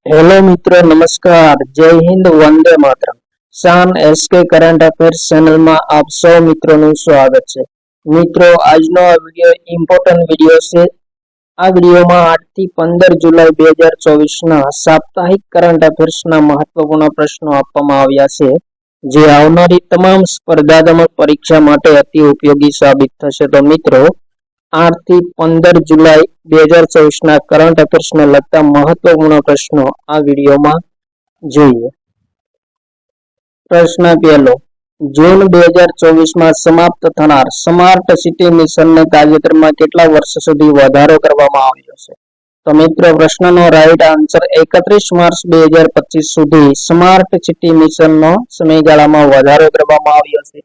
Hello मित्रों, नमस्कार, जय हिंद, वंदे मातरम। शान एसके करंट अफेर्स चैनल में आप सौ मित्रों નું સ્વાગત છે। મિત્રો, આજનો આ વિડિયો ઇમ્પોર્ટન્ટ વિડિયો છે। આ વિડિયોમાં 8 થી 15 જુલાઈ 2024 ના સાપ્તાહિક કરંટ અફેર્સ ના મહત્વપૂર્ણ પ્રશ્નો આપવામાં આવ્યા છે, જે આવનારી તમામ સ્પર્ધાત્મક પરીક્ષા માટે અતિ ઉપયોગી સાબિત થશે। તો મિત્રો, 8 થી 15 જુલાઈ 2024 ના કરંટ અફેર્સ ને લગતા મહત્વપૂર્ણ પ્રશ્નો આ વિડિયોમાં જોઈએ। પ્રશ્ન પહેલો, જૂન 2024 માં સમાપ્ત થનાર સ્માર્ટ સિટી મિશનને તાજેતરમાં કેટલા વર્ષ સુધી વધારો કરવામાં આવ્યો છે? તો મિત્રો, પ્રશ્નનો રાઈટ આન્સર 31 માર્ચ 2025 સુધી સ્માર્ટ સિટી મિશનનો સમયગાળામાં વધારો કરવામાં આવ્યો છે।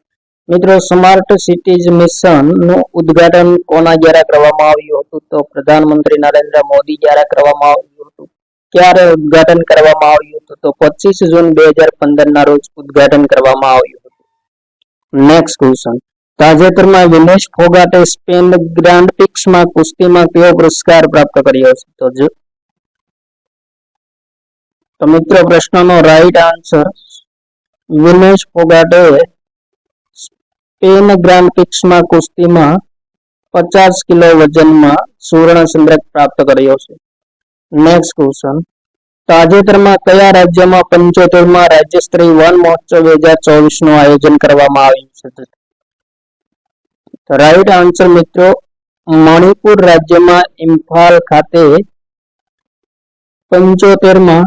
મિત્રો, સ્માર્ટ સિટીઝ મિશનનું ઉદ્ઘાટન કોના દ્વારા કરવામાં આવ્યું હતું? તો પ્રધાનમંત્રી નરેન્દ્ર મોદી દ્વારા કરવામાં આવ્યું હતું। ક્યારે ઉદ્ઘાટન કરવામાં આવ્યું હતું? તો 25 જૂન 2015 ના રોજ ઉદ્ઘાટન કરવામાં આવ્યું હતું। નેક્સ્ટ ક્વેશ્ચન, તાજેતરમાં વિનેશ ફોગાટે સ્પેન ગ્રાન્ડ પ્રિક્સમાં કુસ્તીમાં કયો પુરસ્કાર પ્રાપ્ત કર્યો છે? તો મિત્રો, પ્રશ્નનો રાઈટ આન્સર વિનેશ ફોગાટે સ્પેન ગ્રાન્ડ પ્રિક્સમાં કુસ્તીમાં 50 કિલો વજનમાં સુવર્ણ ચંદ્રક પ્રાપ્ત કર્યો છે। નેક્સ્ટ ક્વેશ્ચન, તાજેતરમાં કયા રાજ્યમાં 75માં રાજ્ય સ્તરીય વન મહોત્સવ 2024 નું આયોજન કરવામાં આવ્યું છે? રાઈટ આન્સર મિત્રો, મણિપુર રાજ્યમાં ઇમ્ફાલ ખાતે 75માં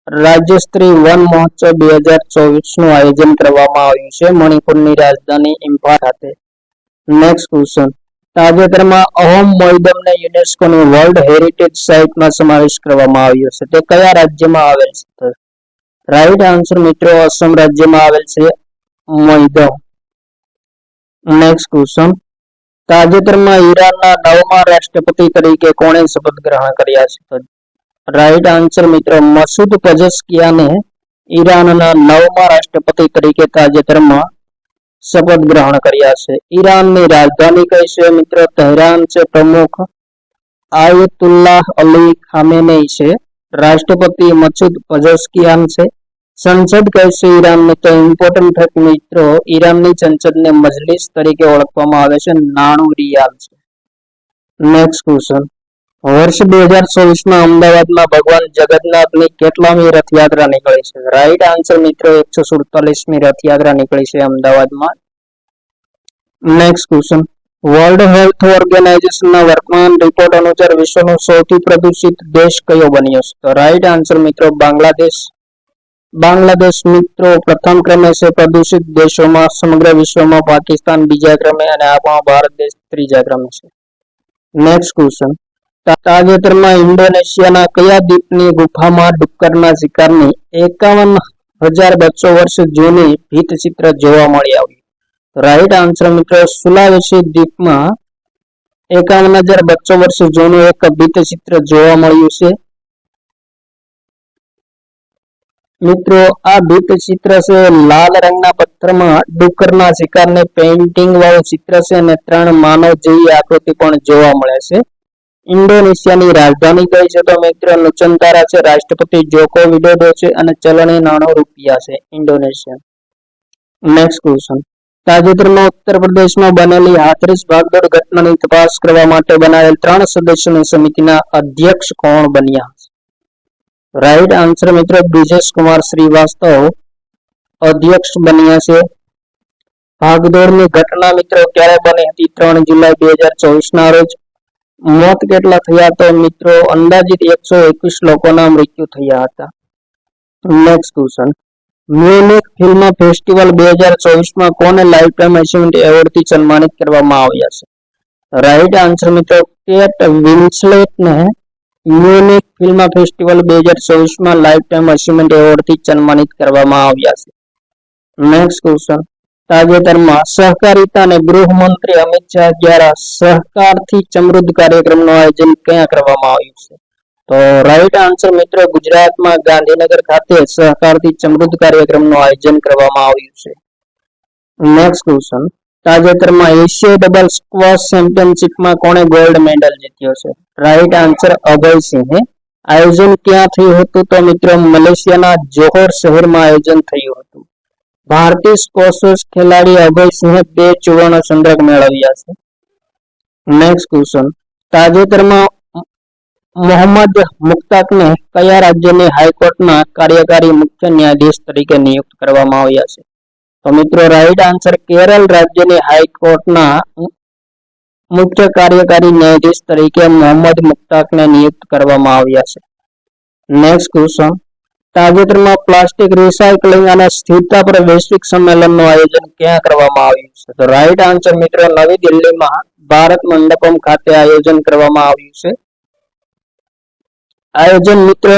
રાજ્ય સ્તરીય વન મહોત્સવ 2024 નું આયોજન કરવામાં આવ્યું છે, મણિપુરની રાજધાની ઇમ્ફાલ ખાતે। નેક્સ્ટ ક્વેશ્ચન, તાજેતરમાં અહોમ મોઈડમને યુનેસ્કોની વર્લ્ડ હેરિટેજ સાઇટમાં સમાવેશ કરવામાં આવ્યો છે, તે કયા રાજ્યમાં આવેલ છે? રાઈટ આન્સર મિત્રો, અસમ રાજ્યમાં આવેલ છે મોઈડમ। નેક્સ્ટ ક્વેશ્ચન, તાજેતરમાં ઈરાનના 9મા રાષ્ટ્રપતિ તરીકે કોણે શપથ ગ્રહણ કર્યા છે? રાઈટ આન્સર મિત્રો, મસૂદ પઝેશ્કિયાને ઈરાનના 9મા રાષ્ટ્રપતિ તરીકે તાજેતરમાં શપથ ગ્રહણ કર્યા છે। ઈરાનની રાજધાની કઈ છે? મિત્રો, તહેરાન છે। પ્રમુખ આયતુલ્લાહ અલી ખામેનેઈ છે। રાષ્ટ્રપતિ મસૂદ પઝેશ્કિયાન છે। સંસદ કઈ છે ઈરાનની? તો ઇમ્પોર્ટન્ટ ફેક્ટ મિત્રો, ઈરાનની સંસદને મજલિસ તરીકે ઓળખવામાં આવે છે, 99 રિયાલ છે। નેક્સ્ટ ક્વેશ્ચન, વર્ષ 2024 માં અમદાવાદમાં ભગવાન જગન્નાથની કેટલામી રથયાત્રા નીકળી છે? રાઈટ આન્સર મિત્રો, 147મી રથયાત્રા નીકળી છે અમદાવાદમાં। નેક્સ્ટ ક્વેશ્ચન, વર્લ્ડ હેલ્થ ઓર્ગેનાઇઝેશનના વર્તમાન રિપોર્ટ અનુસાર વિશ્વનો સૌથી પ્રદૂષિત દેશ કયો બન્યો છે? તો રાઈટ આન્સર મિત્રો, બાંગ્લાદેશ। બાંગ્લાદેશ મિત્રો પ્રથમ ક્રમે છે પ્રદૂષિત દેશોમાં। સમગ્ર વિશ્વમાં પાકિસ્તાન બીજા ક્રમે અને આપણા ભારત દેશ ત્રીજા ક્રમે છે। નેક્સ્ટ ક્વેશ્ચન, તાજેતરમાં ઇન્ડોનેશિયાના કયા દ્વીપની ગુફામાં ડુક્કરના શિકારની 51,200 વર્ષ જૂની ભીંતચિત્ર જોવા મળી આવ્યું? રાઈટ આન્સર મિત્રો, સુલાવેસી દ્વીપમાં 51,200 વર્ષ જૂનું એક ભીંતચિત્ર જોવા મળ્યું છે। મિત્રો, આ ભીંતચિત્ર છે લાલ રંગના પથ્થરમાં ડુક્કરના શિકારને પેઇન્ટિંગ વાળું ચિત્ર છે અને 3 માનવ જેવી આકૃતિ પણ જોવા મળે છે। ઇન્ડોનેશિયાની રાજધાની કઈ છે? તો મિત્રો, નુસન્તારા છે। રાષ્ટ્રપતિ જોકો વિડોડો છે અને ચલણી નાણું રૂપિયા છે ઇન્ડોનેશિયા। નેક્સ્ટ ક્વેશ્ચન, તાજેતરમાં ઉત્તર પ્રદેશમાં બનેલી હાથરસ ભાગદોડ ઘટનાની તપાસ કરવા માટે બનાવેલ 3 સદસ્યોની સમિતિના અધ્યક્ષ કોણ બન્યા? રાઈટ આન્સર મિત્રો, બ્રિજેશ કુમાર શ્રીવાસ્તવ અધ્યક્ષ બન્યા છે। ભાગદોડની ઘટના મિત્રો ક્યારે બની હતી? 3 જુલાઈ 2024 ના રોજ। મોત કેટલા થયા? તો મિત્રો અંદાજિત 121 લોકોના મૃત્યુ થયા હતા। Next question, Munich film festival 2024 માં કોને લાઈફ ટાઈમ અચીવમેન્ટ એવોર્ડથી સન્માનિત કરવામાં આવ્યા છે? રાઈટ આન્સર મિત્રો, કેટ વિન્સલેટને Munich film festival 2024 life time achievement એવોર્ડથી સન્માનિત કરવામાં આવ્યા છે। નેક્સ્ટ ક્વેશ્ચન, તાજેતરમાં સહકારિતા અને ગૃહમંત્રી અમિત શાહ દ્વારા સહકારથી સમૃદ્ધ કાર્યક્રમનું આયોજન ક્યાં કરવામાં આવ્યું છે? તો રાઈટ આન્સર મિત્રો, ગુજરાતમાં ગાંધીનગર ખાતે સહકારથી સમૃદ્ધ કાર્યક્રમનું આયોજન કરવામાં આવ્યું છે। નેક્સ્ટ ક્વેશ્ચન, તાજેતરમાં એશિયાઈ ડબલ સ્ક્વોશ ચેમ્પિયનશિપમાં કોણે ગોલ્ડ મેડલ જીત્યો છે? રાઈટ આન્સર અભય સિંહે આયોજન ક્યાં થયું હતું? તો મિત્રો મલેશિયાના જોહોર શહેરમાં આયોજન થયું હતું. ભારતીય સ્કોશર્સ ખેલાડી અભયસિંહે 2 સુવર્ણ ચંદ્રક મેળવ્યા છે. નેક્સ્ટ ક્વેશ્ચન, તાજેતરમાં મોહમ્મદ મુખ્તારને કયા રાજ્યની હાઈકોર્ટના કાર્યકારી મુખ્ય ન્યાયાધીશ તરીકે નિયુક્ત કરવામાં આવ્યા છે? તો મિત્રો રાઈટ આન્સર કેરળ રાજ્યની હાઈકોર્ટના મુખ્ય કાર્યકારી ન્યાયાધીશ તરીકે મોહમ્મદ મુખ્તારને નિયુક્ત કરવામાં આવ્યા છે. નેક્સ્ટ ક્વેશ્ચન, તાજેતરમાં પ્લાસ્ટિક રિસાયકલિંગ અને સ્થિરતા પર વૈશ્વિક સંમેલનનું આયોજન ક્યાં કરવામાં આવ્યું છે? તો રાઈટ આન્સર મિત્રો નવી દિલ્હીમાં ભારત મંડપમ ખાતે આયોજન કરવામાં આવ્યું છે. આયોજન મિત્ર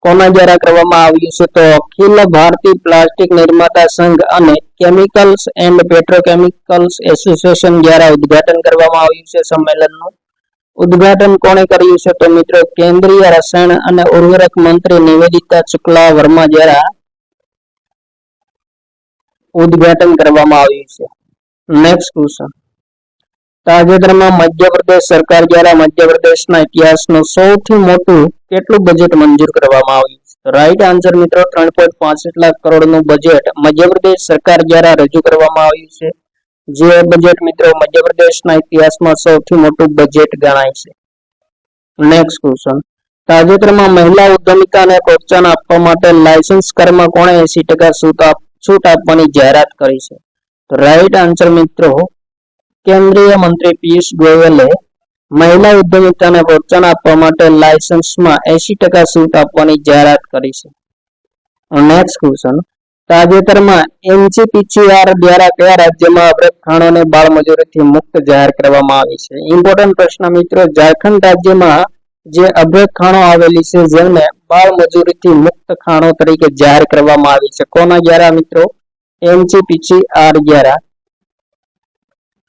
કોના દ્વારા કરવામાં આવ્યું છે? તો અખિલ ભારતીય પ્લાસ્ટિક નિર્માતા સંઘ અને કેમિકલ્સ એન્ડ પેટ્રોકેમિકલ્સ એસોસિએશન દ્વારા ઉદ્ઘાટન કરવામાં આવ્યું છે. સંમેલનનું ઉદ્ઘાટન કોણે કર્યું છે? તો મિત્રો કેન્દ્રીય રસાયણ અને ઉર્વરક મંત્રી નિવેદિતા શુક્લા વર્મા દ્વારા ઉદ્ઘાટન કરવામાં આવ્યું છે. નેક્સ્ટ ક્વેશ્ચન, તાજેતરમાં મધ્યપ્રદેશ સરકાર દ્વારા મધ્યપ્રદેશના ઇતિહાસનું સૌથી મોટું કેટલું બજેટ મંજૂર કરવામાં આવ્યું છે? રાઈટ આન્સર મિત્રો 3.65 લાખ કરોડનું બજેટ મધ્યપ્રદેશ સરકાર દ્વારા રજૂ કરવામાં આવ્યું છે. જે બજેટ મિત્રો મધ્યપ્રદેશના ઇતિહાસમાં સૌથી મોટું બજેટ ગણાય છે. નેક્સ્ટ ક્વેશ્ચન, તાજેતરમાં મહિલા ઉદ્યમિતાને પ્રોત્સાહન આપવા માટે લાયસન્સ કરમાં કોણે 80% છૂટ આપવાની જાહેરાત કરી છે? તો રાઈટ આન્સર મિત્રો કેન્દ્રીય મંત્રી પિયુષ ગોયલે મહિલા ઉદ્યમિતાને પ્રોત્સાહન આપવા માટે લાયસન્સમાં 80% છૂટ આપવાની જાહેરાત કરી છે. નેક્સ્ટ ક્વેશ્ચન, તાજેતરમાં એનસીપીસીઆર દ્વારા કયા રાજ્યમાં અવૈધ ખાણોને બાળમજૂરીથી મુક્ત જાહેર કરવામાં આવી છે? ઇમ્પોર્ટન્ટ પ્રશ્ન મિત્રો, ઝારખંડ રાજ્યમાં જે અવૈધ ખાણો આવેલી છે જેમને બાળમજૂરીથી મુક્ત ખાણો તરીકે જાહેર કરવામાં આવી છે. કોના દ્વારા મિત્રો? એનસીપીસીઆર દ્વારા.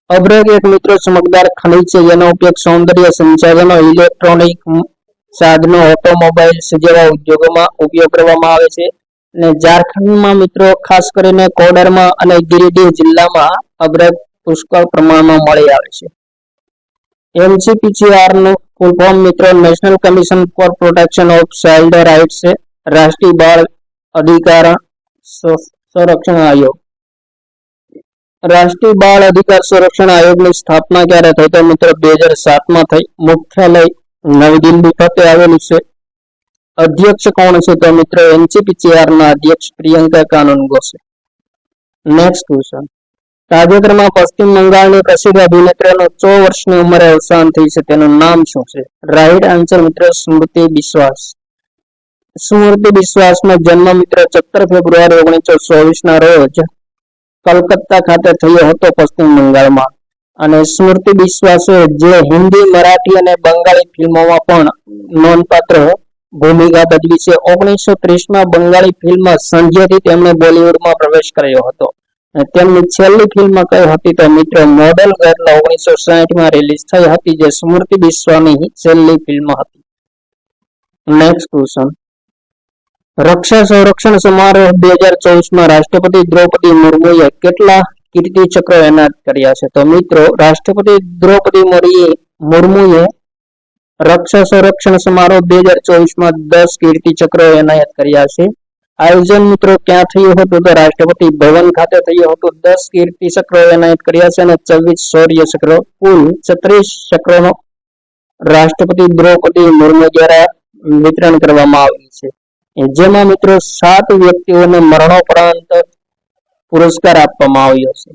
અબ્રક એક મિત્રો ચમકદાર ખનિજ છે જેનો ઉપયોગ સૌંદર્ય સંસાધનો, ઇલેક્ટ્રોનિક સાધનો, ઓટોમોબાઈલ્સ જેવા ઉદ્યોગોમાં ઉપયોગ કરવામાં આવે છે. અને ઝારખંડમાં મિત્રો ખાસ કરીને કોડરમાં અને ગિરિડીહ જિલ્લામાં અબ્રક પુષ્કળ પ્રમાણમાં મળી આવે છે. એનસીપીસીઆર નું ફૂલ ફોર્મ મિત્રો National Commission for Protection of Child Rights છે. રાષ્ટ્રીય બાળ અધિકાર સંરક્ષણ આયોગ. રાષ્ટ્રીય બાળ અધિકાર સંરક્ષણ આયોગની સ્થાપના ક્યારે થઈ? તો મિત્રો 2007માં થઈ. મુખ્યાલય નવી દિલ્હી ખાતે આવેલું છે. અધ્યક્ષ કોણ છે? તો મિત્રો એનસીપીસીઆર ના અધ્યક્ષ પ્રિયંકા કાનૂનગો છે. નેક્સ્ટ ક્વેશ્ચન, તાજેતરમાં પશ્ચિમ બંગાળની પ્રસિદ્ધ અભિનેત્રીનું 100 વર્ષની ઉંમરે અવસાન થઈ છે. તેનું નામ શું છે? રાઈટ આન્સર મિત્રો સ્મૃતિ બિસ્વાસ. સ્મૃતિ બિસ્વાસનો જન્મ મિત્રો 17 ફેબ્રુઆરી 1924 ના રોજ કલકત્તા ખાતે થયો હતો પશ્ચિમ બંગાળમાં. અને સ્મૃતિ બિસ્વાસે જે હિન્દી, મરાઠી અને બંગાળી ફિલ્મોમાં પણ નોંધપાત્ર ભૂમિકા ભજવી છે. 1930માં બંગાળી ફિલ્મ સંજયથી તેમણે બોલિવૂડમાં પ્રવેશ કર્યો હતો. અને તેમની છેલ્લી ફિલ્મ કઈ હતી? તો મિત્રો મોડલ ગર્લ 1960માં રિલીઝ થઈ હતી, જે સ્મૃતિ બિસ્વાની છેલ્લી ફિલ્મ હતી. નેક્સ્ટ ક્વેશ્ચન, રક્ષા સંરક્ષણ સમારોહ 2024માં રાષ્ટ્રપતિ દ્રૌપદી મુર્મુએ કેટલા કીર્તિ ચક્રો એનાયત કર્યા છે? તો મિત્રો રાષ્ટ્રપતિ દ્રૌપદી મુર્મુએ રક્ષા સંરક્ષણ સમારોહ 2024માં 10 કીર્તિ ચક્રો એનાયત કર્યા છે. આયોજન મિત્રો ક્યાં થયું હતું? તો રાષ્ટ્રપતિ ભવન ખાતે થયું હતું. 10 કીર્તિ ચક્રો એનાયત કર્યા છે અને 24 શૌર્ય ચક્રો, કુલ 36 ચક્રોનો રાષ્ટ્રપતિ દ્રૌપદી મુર્મુ દ્વારા વિતરણ કરવામાં આવ્યું છે. જેમાં મિત્રો 7 વ્યક્તિઓને મરણોપરાંત પુરસ્કાર આપવામાં આવ્યો છે.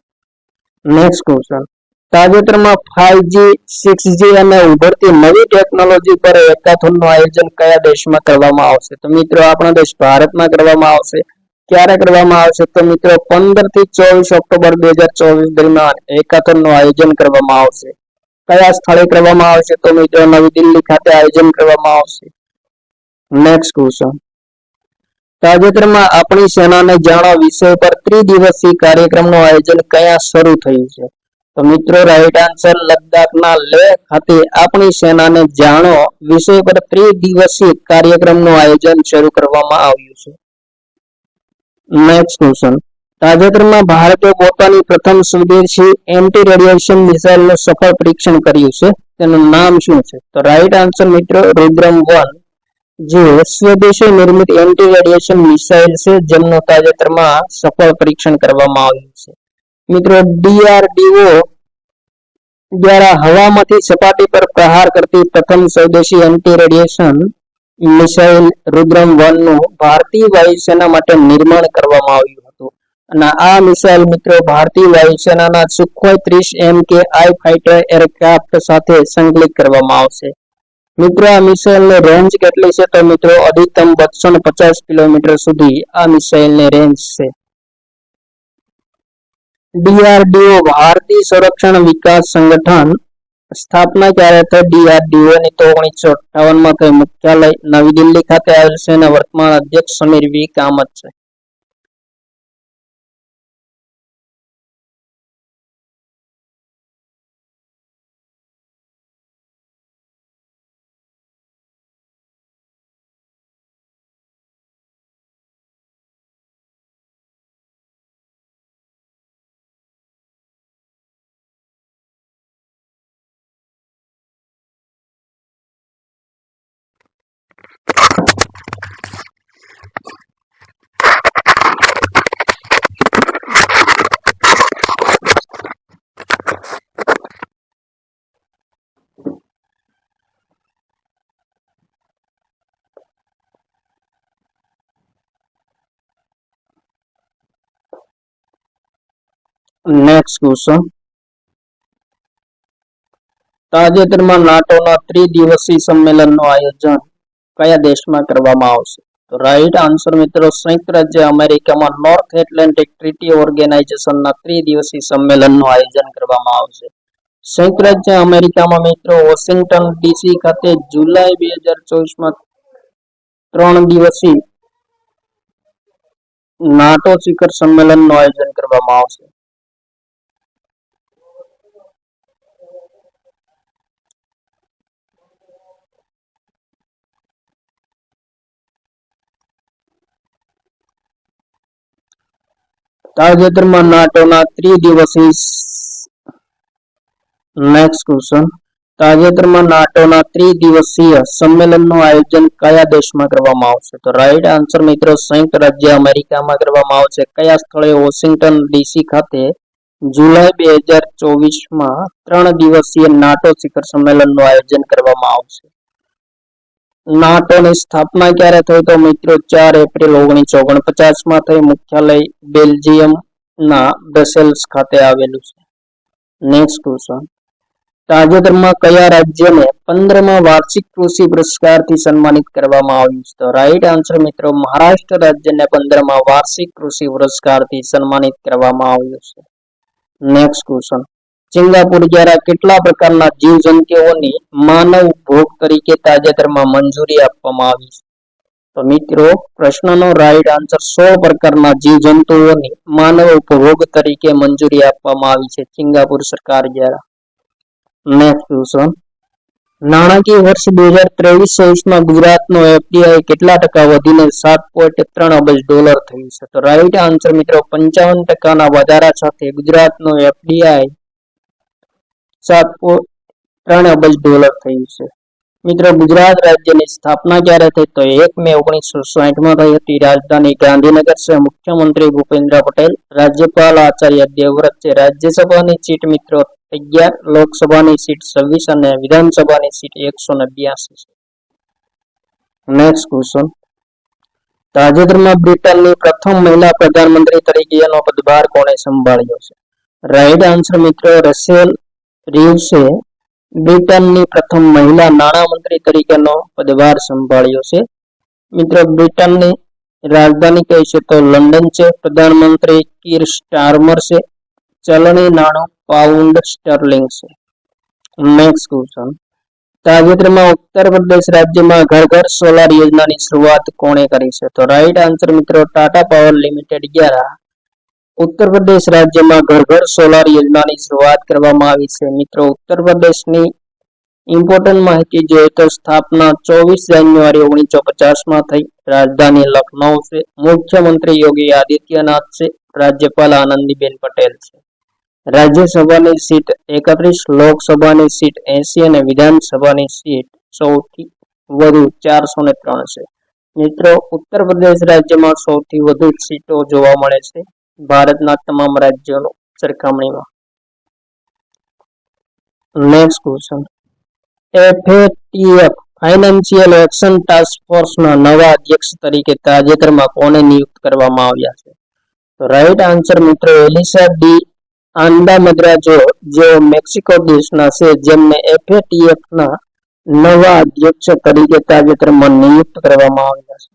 નેક્સ્ટ ક્વેશ્ચન, તાજેતરમાં 5G, 6G અને ઉભરતી નવી ટેકનોલોજી પર હેકાથોનનું આયોજન કયા દેશમાં કરવામાં આવશે? તો મિત્રો આપણા દેશ ભારતમાં કરવામાં આવશે. ક્યારે કરવામાં આવશે? તો મિત્રો 15 થી 24 ઓક્ટોબર 2024 દરમિયાન હેકાથોનનું આયોજન કરવામાં આવશે. કયા સ્થળે કરવામાં આવશે? તો મિત્રો નવી દિલ્હી ખાતે આયોજન કરવામાં આવશે. નેક્સ્ટ ક્વેશ્ચન, તાજેતરમાં આપણી સેનાને જાણો વિષય પર ત્રિદિવસીય કાર્યક્રમનું આયોજન ક્યાં શરૂ થયું છે? તો મિત્રો રાઈટ આન્સર લદ્દાખના લેહ ખાતે આપણી સેનાને જાણો વિષય પર ત્રિદિવસીય કાર્યક્રમનું આયોજન શરૂ કરવામાં આવ્યું છે. નેક્સ્ટ ક્વેશ્ચન, તાજેતરમાં ભારતે પોતાની પ્રથમ સ્વદેશી એન્ટી રેડિયેશન મિસાઇલનું સફળ પરીક્ષણ કર્યું છે. તેનું નામ શું છે? તો રાઈટ આન્સર મિત્રો રુદ્રમ 1. જે સ્વદેશી નિર્મિત એન્ટી રેડિયેશન મિસાઇલ છે, જેમનું તાજેતરમાં સફળ પરીક્ષણ કરવામાં આવ્યું છે. મિત્રો, DRDO દ્વારા હવામાંથી સપાટી પર પ્રહાર કરતી પ્રથમ સ્વદેશી એન્ટી રેડિયેશન મિસાઇલ રુદ્રમ-1 નું ભારતીય વાયુસેના માટે નિર્માણ કરવામાં આવ્યું હતું. અને આ મિસાઇલ મિત્રો ભારતીય વાયુસેનાના સુખોઈ 30 MKI ફાઇટર એરક્રાફ્ટ સાથે સંકલિત કરવામાં આવશે. મિત્રો, આ મિસાઇલની રેન્જ કેટલી છે? તો મિત્રો અધિકતમ 250 કિલોમીટર સુધી આ મિસાઇલની રેન્જ છે. DRDO ભારતીય સંરક્ષણ વિકાસ સંગઠન સ્થાપના ક્યારે થઈ? DRDO ની તો 1958 માં થઈ. મુખ્યાલય નવી દિલ્હી ખાતે આવેલ છે અને વર્તમાન અધ્યક્ષ સમીર વી કામત છે. નેક્સ્ટ ક્વેશ્ચન, તાજેતરમાં નાટોના ત્રિદિવસીય સંમેલનનું આયોજન કયા દેશમાં કરવામાં આવશે? તો રાઈટ આન્સર મિત્રો સંયુક્ત રાજ્ય અમેરિકામાં નોર્થ એટલાન્ટિક ટ્રીટી ઓર્ગેનાઇઝેશનના ત્રિદિવસીય સંમેલનનું આયોજન કરવામાં આવશે. સંયુક્ત રાજ્ય અમેરિકામાં મિત્રો વોશિંગ્ટન ડીસી ખાતે જુલાઈ 2024માં 3 દિવસીય નાટો શિખર સંમેલનનું આયોજન કરવામાં આવશે. તાજેતરમાં નાટોના ત્રિદિવસીય સંમેલનનું આયોજન કયા દેશમાં કરવામાં આવશે? તો રાઈટ આન્સર મિત્રો સંયુક્ત રાજ્ય અમેરિકામાં કરવામાં આવશે. કયા સ્થળે? વોશિંગ્ટન ડીસી ખાતે જુલાઈ 2024માં 3 દિવસીય નાટો શિખર સંમેલનનું આયોજન કરવામાં આવશે. નાટોની સ્થાપના ક્યારે થઈ? તો મિત્રો 4 એપ્રિલ 1949માં થઈ. મુખ્યાલય બેલ્જિયમના બ્રસેલ્સ ખાતે આવેલું છે. નેક્સ્ટ ક્વેશ્ચન, તાજેતરમાં કયા રાજ્યને 15મા વાર્ષિક કૃષિ પુરસ્કારથી સન્માનિત કરવામાં આવ્યું છે? તો રાઈટ આન્સર મિત્રો મહારાષ્ટ્ર રાજ્યને 15મા વાર્ષિક કૃષિ પુરસ્કારથી સન્માનિત કરવામાં આવ્યું છે. નેક્સ્ટ ક્વેશ્ચન, સિંગાપુર દ્વારા કેટલા પ્રકારના જીવજંતુઓની માનવ ઉપભોગ તરીકે તાજેતરમાં મંજૂરી આપવામાં આવી છે? તો મિત્રો પ્રશ્નનો રાઈટ આન્સર 16 પ્રકારના જીવજંતુઓની માનવ ઉપભોગ તરીકે મંજૂરી આપવામાં આવી છે સિંગાપુર સરકાર દ્વારા. નેક્સ્ટ ક્વેશ્ચન, નાણાકીય વર્ષ 2023-24માં ગુજરાતનો એફડીઆઈ કેટલા ટકા વધીને $7.3 અબજ થયું છે? તો રાઈટ આન્સર મિત્રો 55% વધારા સાથે ગુજરાતનો એફડીઆઈ $7.3 અબજ થયું છે. મિત્રો ગુજરાત રાજ્યની સ્થાપના ક્યારે થઈ? તો 1 મે 1960માં થઈ હતી. રાજધાની ગાંધીનગર છે. મુખ્યમંત્રી ભૂપેન્દ્ર પટેલ, રાજ્યપાલ આચાર્ય દેવવ્રત છે. રાજ્યસભાની સીટ મિત્રો 11, લોકસભાની સીટ 26 અને વિધાનસભાની સીટ 182 છે. નેક્સ્ટ ક્વેશ્ચન, તાજેતરમાં બ્રિટનની પ્રથમ મહિલા પ્રધાનમંત્રી તરીકેનો પદભાર કોણે સંભાળ્યો છે? રાઈટ આન્સર મિત્રો રેચેલ રીવ્સે બ્રિટનની પ્રથમ મહિલા નાણામંત્રી તરીકેનો પદભાર સંભાળ્યો છે. મિત્રો બ્રિટનની રાજધાની કઈ છે? તો લંડન છે. પ્રધાનમંત્રી કીર સ્ટારમર છે. ચલણી નાણું પાઉન્ડ સ્ટર્લિંગ છે. નેક્સ્ટ ક્વેશ્ચન, તાજેતરમાં ઉત્તર પ્રદેશ રાજ્યમાં ઘર ઘર સોલાર યોજનાની શરૂઆત કોણે કરી છે? તો રાઈટ આન્સર મિત્રો ટાટા પાવર લિમિટેડ દ્વારા ઉત્તર પ્રદેશ રાજ્યમાં ઘર ઘર સોલાર યોજનાની શરૂઆત કરવામાં આવી છે. મિત્રો ઉત્તર પ્રદેશની ઇમ્પોર્ટન્ટ માહિતી જોઈએ તો સ્થાપના 24 જાન્યુઆરી 1950માં થઈ. રાજધાની લખનઉ છે. મુખ્યમંત્રી યોગી આદિત્યનાથ છે. રાજ્યપાલ આનંદીબેન પટેલ છે. રાજ્યસભાની સીટ 31, લોકસભાની સીટ 80 અને વિધાનસભાની સીટ 14 વધુ 403 છે. મિત્રો, ઉત્તર પ્રદેશ રાજ્યમાં સૌથી વધુ સીટો જોવા મળે છે ભારતના તમામ રાજ્યોની સરખામણીમાં. Next question, FATF financial action task ફોર્સના નવા અધ્યક્ષ તરીકે તાજેતરમાં કોને નિયુક્ત કરવામાં આવ્યા છે? તો રાઈટ આન્સર મિત્રો એલિસા ડી આંદામદ્રા જેઓ મેક્સિકો દેશના છે, જેમને FATF ના નવા અધ્યક્ષ તરીકે તાજેતરમાં નિયુક્ત કરવામાં આવ્યા છે.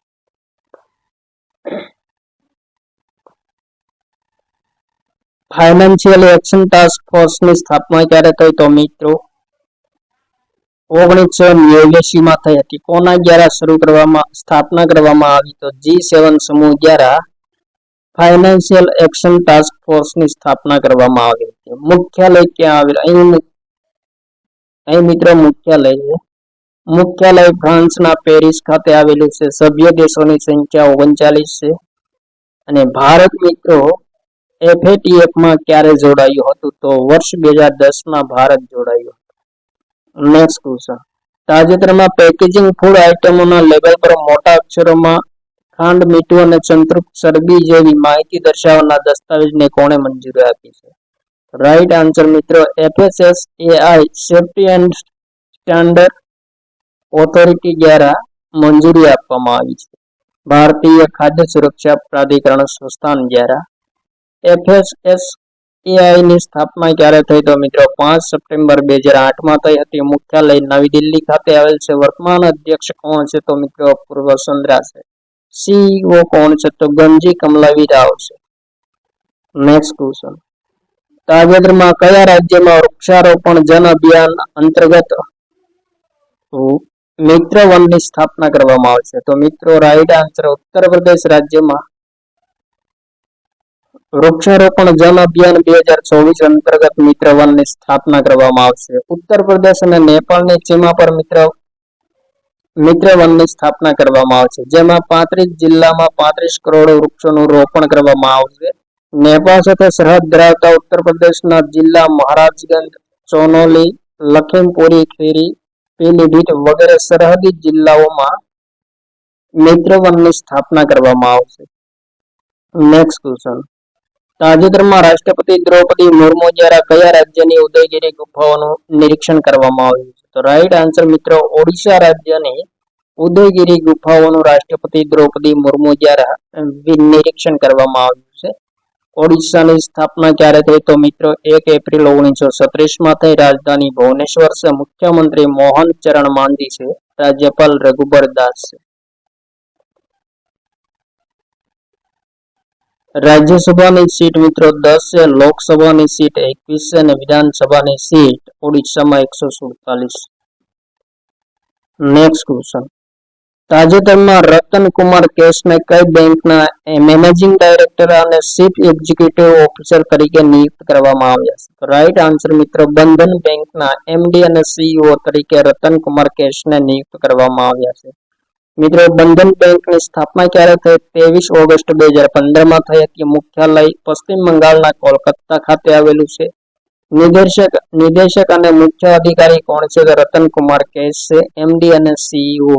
ફાઇનાન્શિયલ એક્શન ટાસ્ક ફોર્સની સ્થાપના ક્યારે થઈ? તો મિત્રો 1989 માં થઈ હતી. કોના દ્વારા સ્થાપના કરવામાં આવી? તો G7 સમૂહ દ્વારા ફાઇનાન્શિયલ એક્શન ટાસ્ક ફોર્સની સ્થાપના કરવામાં આવી હતી. મુખ્યાલય ક્યાં આવેલું? અહીં મિત્રો મુખ્યાલય ફ્રાન્સના પેરિસ ખાતે આવેલું છે. સભ્ય દેશોની સંખ્યા 39 છે. અને ભારત મિત્રો FATF માં ક્યારે જોડાયું હતું? તો વર્ષ 2010 માં ભારત જોડાયું હતું. નેક્સ્ટ ક્વેશ્ચન, તાજેતરમાં પેકેજિંગ ફૂડ આઇટમોના લેબલ પર મોટા અક્ષરોમાં ખાંડ, મીઠું અને સંતૃપ્ત ચરબી જેવી માહિતી દર્શાવવાના દસ્તાવેજને કોણે મંજૂરી આપી છે? રાઈટ આન્સર મિત્રો FSSAI safety and standard authority દ્વારા મંજૂરી આપવામાં આવી છે. ભારતીય ખાદ્ય સુરક્ષા પ્રાધિકરણ સંસ્થાન દ્વારા FSSAI ની સ્થાપના ક્યારે થઈ? તો મિત્રો 5 સપ્ટેમ્બર 2008 માં થઈ હતી. મુખ્યાલય નવી દિલ્હી ખાતે આવેલ છે. વર્તમાન અધ્યક્ષ કોણ છે? તો મિત્રો અપૂર્વ ચંદ્રા છે. CEO કોણ છે? તો ગંજી કમલાવી રાવ છે. નેક્સ્ટ ક્વેશ્ચન, તાજેતરમાં કયા રાજ્યમાં વૃક્ષારોપણ જન અભિયાન અંતર્ગત મિત્ર વનની સ્થાપના કરવામાં આવશે? તો મિત્રો રાઈટ આન્સર ઉત્તર પ્રદેશ રાજ્યમાં વૃક્ષારોપણ જન અભિયાન 2024 અંતર્ગત મિત્ર વનની સ્થાપના કરવામાં આવશે. ઉત્તર પ્રદેશ અને નેપાળની સીમા પર મિત્ર વનની સ્થાપના કરવામાં આવશે, જેમાં 35 જિલ્લામાં 35 કરોડ વૃક્ષોનું રોપણ કરવામાં આવશે. નેપાળ સાથે સરહદ ધરાવતા ઉત્તર પ્રદેશના જિલ્લા મહારાજગંજ, ચોનોલી, લખીમપુરી ખેરી, પીલીભીત વગેરે સરહદી જિલ્લાઓમાં મિત્ર વનની સ્થાપના કરવામાં આવશે. નેક્સ્ટ ક્વેશ્ચન, તાજેતરમાં રાષ્ટ્રપતિ દ્રૌપદી મુર્મુ દ્વારા કયા રાજ્યની ઉદયગીરી ગુફાઓનું નિરીક્ષણ કરવામાં આવ્યું છે? તો રાઈટ આન્સર મિત્રો ઓડિશા રાજ્યની ઉદયગીરી ગુફાઓનું રાષ્ટ્રપતિ દ્રૌપદી મુર્મુ દ્વારા નિરીક્ષણ કરવામાં આવ્યું છે. ઓડિશાની સ્થાપના ક્યારે થઈ? તો મિત્રો 1 એપ્રિલ 1936 માં થઈ. રાજધાની ભુવનેશ્વર છે. મુખ્યમંત્રી મોહન ચરણ માંઝી છે. રાજ્યપાલ રઘુબર દાસ છે. રાજ્યસભાની સીટ મિત્રો 10 છે. લોકસભાની સીટ 21 છે અને વિધાનસભાની સીટ ઓડિશામાં 147. નેક્સ્ટ ક્વેશ્ચન, તાજેતરમાં રતન કુમાર કેશને કઈ બેંકના મેનેજિંગ ડાયરેક્ટર અને ચીફ એક્ઝિક્યુટિવ ઓફિસર તરીકે નિયુક્ત કરવામાં આવ્યા છે? રાઈટ આન્સર મિત્રો બંધન બેંકના MD અને CEO તરીકે રતન કુમાર કેશને નિયુક્ત કરવામાં આવ્યા છે. મિત્રો બંધન બેંકની સ્થાપના ક્યારે થઈ? 23 ઓગસ્ટ 2015 માં થઈ હતી. મુખ્યાલય પશ્ચિમ બંગાળના કોલકાતા ખાતે આવેલું છે. નિદેશક અને મુખ્ય અધિકારી કોણ છે? રતન કુમાર કેશ છે. MD અને CEO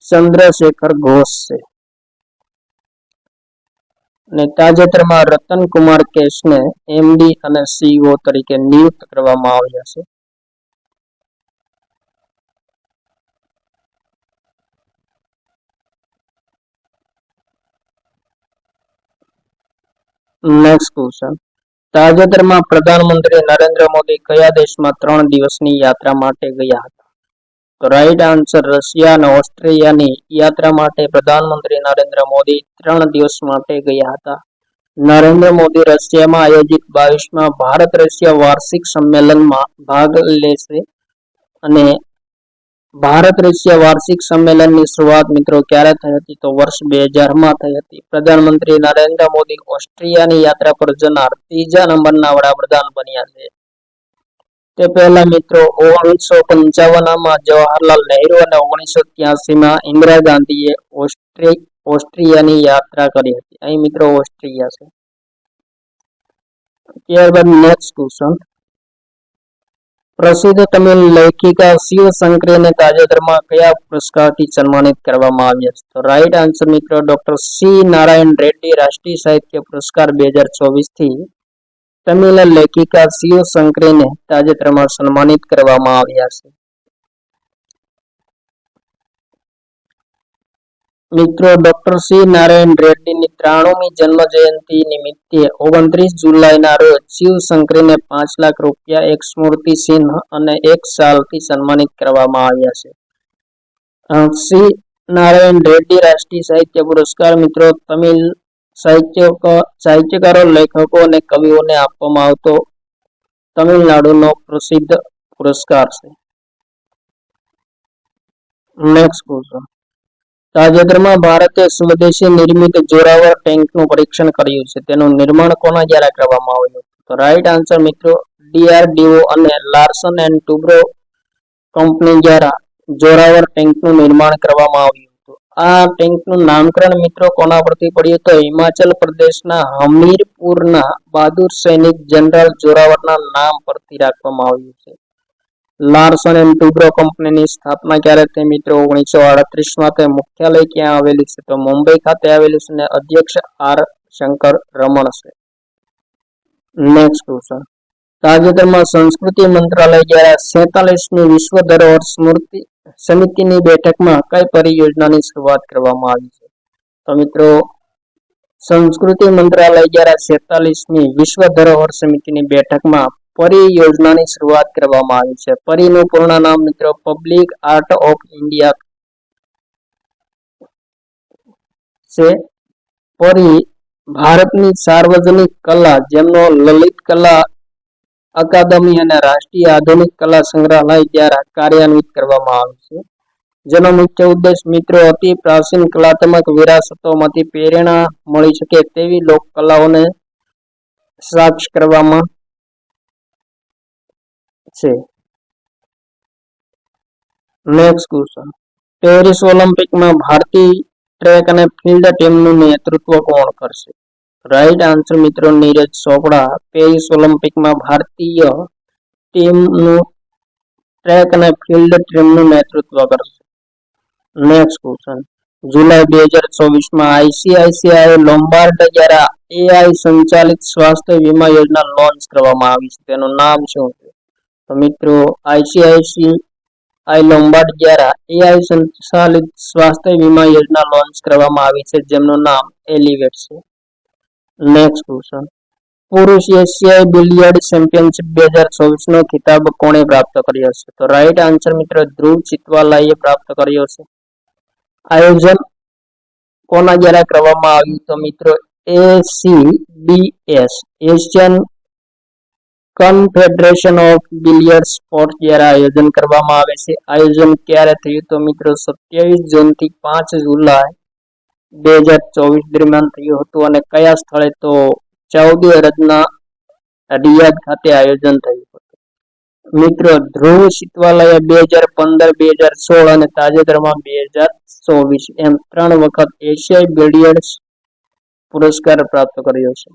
ચંદ્રશેખર ઘોષ છે. અને તાજેતરમાં રતન કુમાર કેશને MD અને CEO તરીકે નિયુક્ત કરવામાં આવ્યા છે. નેક્સ્ટ ક્વેશ્ચન, તાજેતરમાં પ્રધાનમંત્રી નરેન્દ્ર મોદી કયા દેશમાં 3 દિવસની યાત્રા માટે ગયા હતા? તો રાઈટ આન્સર રશિયા અને ઓસ્ટ્રેલિયાની યાત્રા માટે પ્રધાનમંત્રી નરેન્દ્ર મોદી 3 દિવસ માટે ગયા હતા. નરેન્દ્ર મોદી રશિયામાં આયોજિત 22માં ભારત રશિયા વાર્ષિક સંમેલનમાં ભાગ લેશે. અને ભારત રશિયા વાર્ષિક સંમેલનની શરૂઆત મિત્રો ક્યારે થઈ હતી? તો વર્ષ 2000 માં થઈ હતી. પ્રધાનમંત્રી નરેન્દ્ર મોદી ઓસ્ટ્રેલિયાની યાત્રા પર જનાર 3જા નંબરના વડાપ્રધાન બન્યા છે. તે પહેલા મિત્રો 1955 માં જવાહરલાલ નહેરુ અને 1983 માં ઇન્દિરા ગાંધીએ ઓસ્ટ્રેલિયાની યાત્રા કરી હતી. અહીં મિત્રો ઓસ્ટ્રેલિયા છે. ત્યારબાદ નેક્સ્ટ ક્વેશ્ચન, પ્રસિદ્ધ તમિલ લેખિકા શિવશંકરીને તાજેતરમાં કયા પુરસ્કારથી સન્માનિત કરવામાં આવ્યા છે? તો રાઈટ આન્સર મિત્રો ડોક્ટર સી નારાયણ રેડ્ડી રાષ્ટ્રીય સાહિત્ય પુરસ્કાર 2024 થી તમિલ લેખિકા શિવશંકરીને તાજેતરમાં સન્માનિત કરવામાં આવ્યા છે. મિત્રો ડોક્ટર સી નારાયણ રેડ્ડીની 93મી જન્મ જયંતિ નિમિત્તે 29 જુલાઈના રોજ શિવશંકરીને 5 લાખ રૂપિયા, એક સ્મૃતિ ચિહ્ન અને 1 સાલથી સન્માનિત કરવામાં આવ્યા છે. સી નારાયણ રેડ્ડી રાષ્ટ્રીય સાહિત્ય પુરસ્કાર મિત્રો તમિલ સાહિત્યકારો, લેખકો અને કવિઓને આપવામાં આવતો તમિલનાડુનો પ્રસિદ્ધ પુરસ્કાર છે. Next question. તાજેતરમાં ભારતે સ્વદેશી નિર્મિત જોરાવર ટેન્કનું પરીક્ષણ કર્યું છે. તેનું નિર્માણ કોના દ્વારા કરવામાં આવ્યું? તો રાઈટ આન્સર મિત્રો DRDO અને લાર્સન એન્ડ ટુબ્રો કંપની દ્વારા જોરાવર ટેન્કનું નિર્માણ કરવામાં આવ્યું હતું. આ ટેન્કનું નામકરણ મિત્રો કોના પરથી પડ્યું? તો હિમાચલ પ્રદેશના હમીરપુરના બહાદુર સૈનિક જનરલ જોરાવરના નામ પરથી રાખવામાં આવ્યું છે. લાર્સન એન્ડ ટુબ્રો કંપનીની સ્થાપના ક્યારે થઈ મિત્રો? 1938માં. તે મુખ્યાલય ક્યાં આવેલું છે? તો મુંબઈ ખાતે આવેલું છે અને અધ્યક્ષ આર શંકર રમણ છે. Next question. તાજેતરમાં સંસ્કૃતિ મંત્રાલય દ્વારા 47મી વિશ્વ ધરોહર સ્મૃતિ સમિતિની બેઠકમાં કઈ પરિયોજનાની શરૂઆત કરવામાં આવી છે? તો મિત્રો સંસ્કૃતિ મંત્રાલય દ્વારા 47મી વિશ્વ ધરોહર સમિતિની બેઠકમાં પરિયોજનાની શરૂઆત કરવામાં આવી છે. પરિનું પૂર્ણ નામ મિત્રો પબ્લિક આર્ટ ઓફ ઇન્ડિયા છે. પરી ભારતની સાર્વજનિક કલા, જેમનો લલિત કલા અકાદમી અને રાષ્ટ્રીય આધુનિક કલા સંગ્રહાલય દ્વારા કાર્યાન્વિત કરવામાં આવે છે. જેનો મુખ્ય ઉદ્દેશ મિત્રો અતિ પ્રાચીન કલાત્મક વિરાસતોમાંથી પ્રેરણા મળી શકે તેવી લોક કલાઓને સાક્ષ કરવામાં છે. Next question. પેરિસ ઓલિમ્પિકમાં ભારતીય ટ્રેક અને ફિલ્ડ ટીમનું નેતૃત્વ કોણ કરશે? રાઈટ આન્સર મિત્રો નીરજ ચોપડા પેરિસ ઓલિમ્પિકમાં ભારતીય ટીમનું ટ્રેક અને ફિલ્ડ ટીમનું નેતૃત્વ કરશે. Next question. જુલાઈ 2024માં આઈસીઆઈસીઆઈ લોમ્બાર્ડ દ્વારા AI સંચાલિત સ્વાસ્થ્ય વીમા યોજના લોન્ચ કરવામાં આવી છે. તેનું નામ શું છે? તો મિત્રો આઈસીઆઈસીઆઈ લોમ્બાર્ડ દ્વારા AI સંચાલિત સ્વાસ્થ્ય વીમા યોજના લોન્ચ કરવામાં આવી છે, જેમનું નામ એલિવેટ છે. Next question. પુરુષ એશિયાઈ બિલિયર્ડ ચેમ્પિયનશિપ 2024 નો ખિતાબ કોણે પ્રાપ્ત કર્યો છે? તો રાઈટ આન્સર મિત્રો ધ્રુવ ચિત્વાલાએ પ્રાપ્ત કર્યો છે. આયોજન કોના દ્વારા કરવામાં આવ્યું? તો મિત્રો ACBS Asian confederation of billiard sport દ્વારા આયોજન કરવામાં આવે છે. આયોજન ક્યારે થયું? તો મિત્રો 27 જૂન થી 5 જુલાઈ 2024 દરમિયાન થયું હતું. અને કયા સ્થળે? તો સાઉદી અરબના રિયાદ ખાતે આયોજન થયું હતું. મિત્રો ધ્રુવ ચિત્વાલાએ 2015, 2016 અને તાજેતરમાં 2024 એમ 3 વખત એશિયાઈ બિલિયર્ડ પુરસ્કાર પ્રાપ્ત કર્યો છે.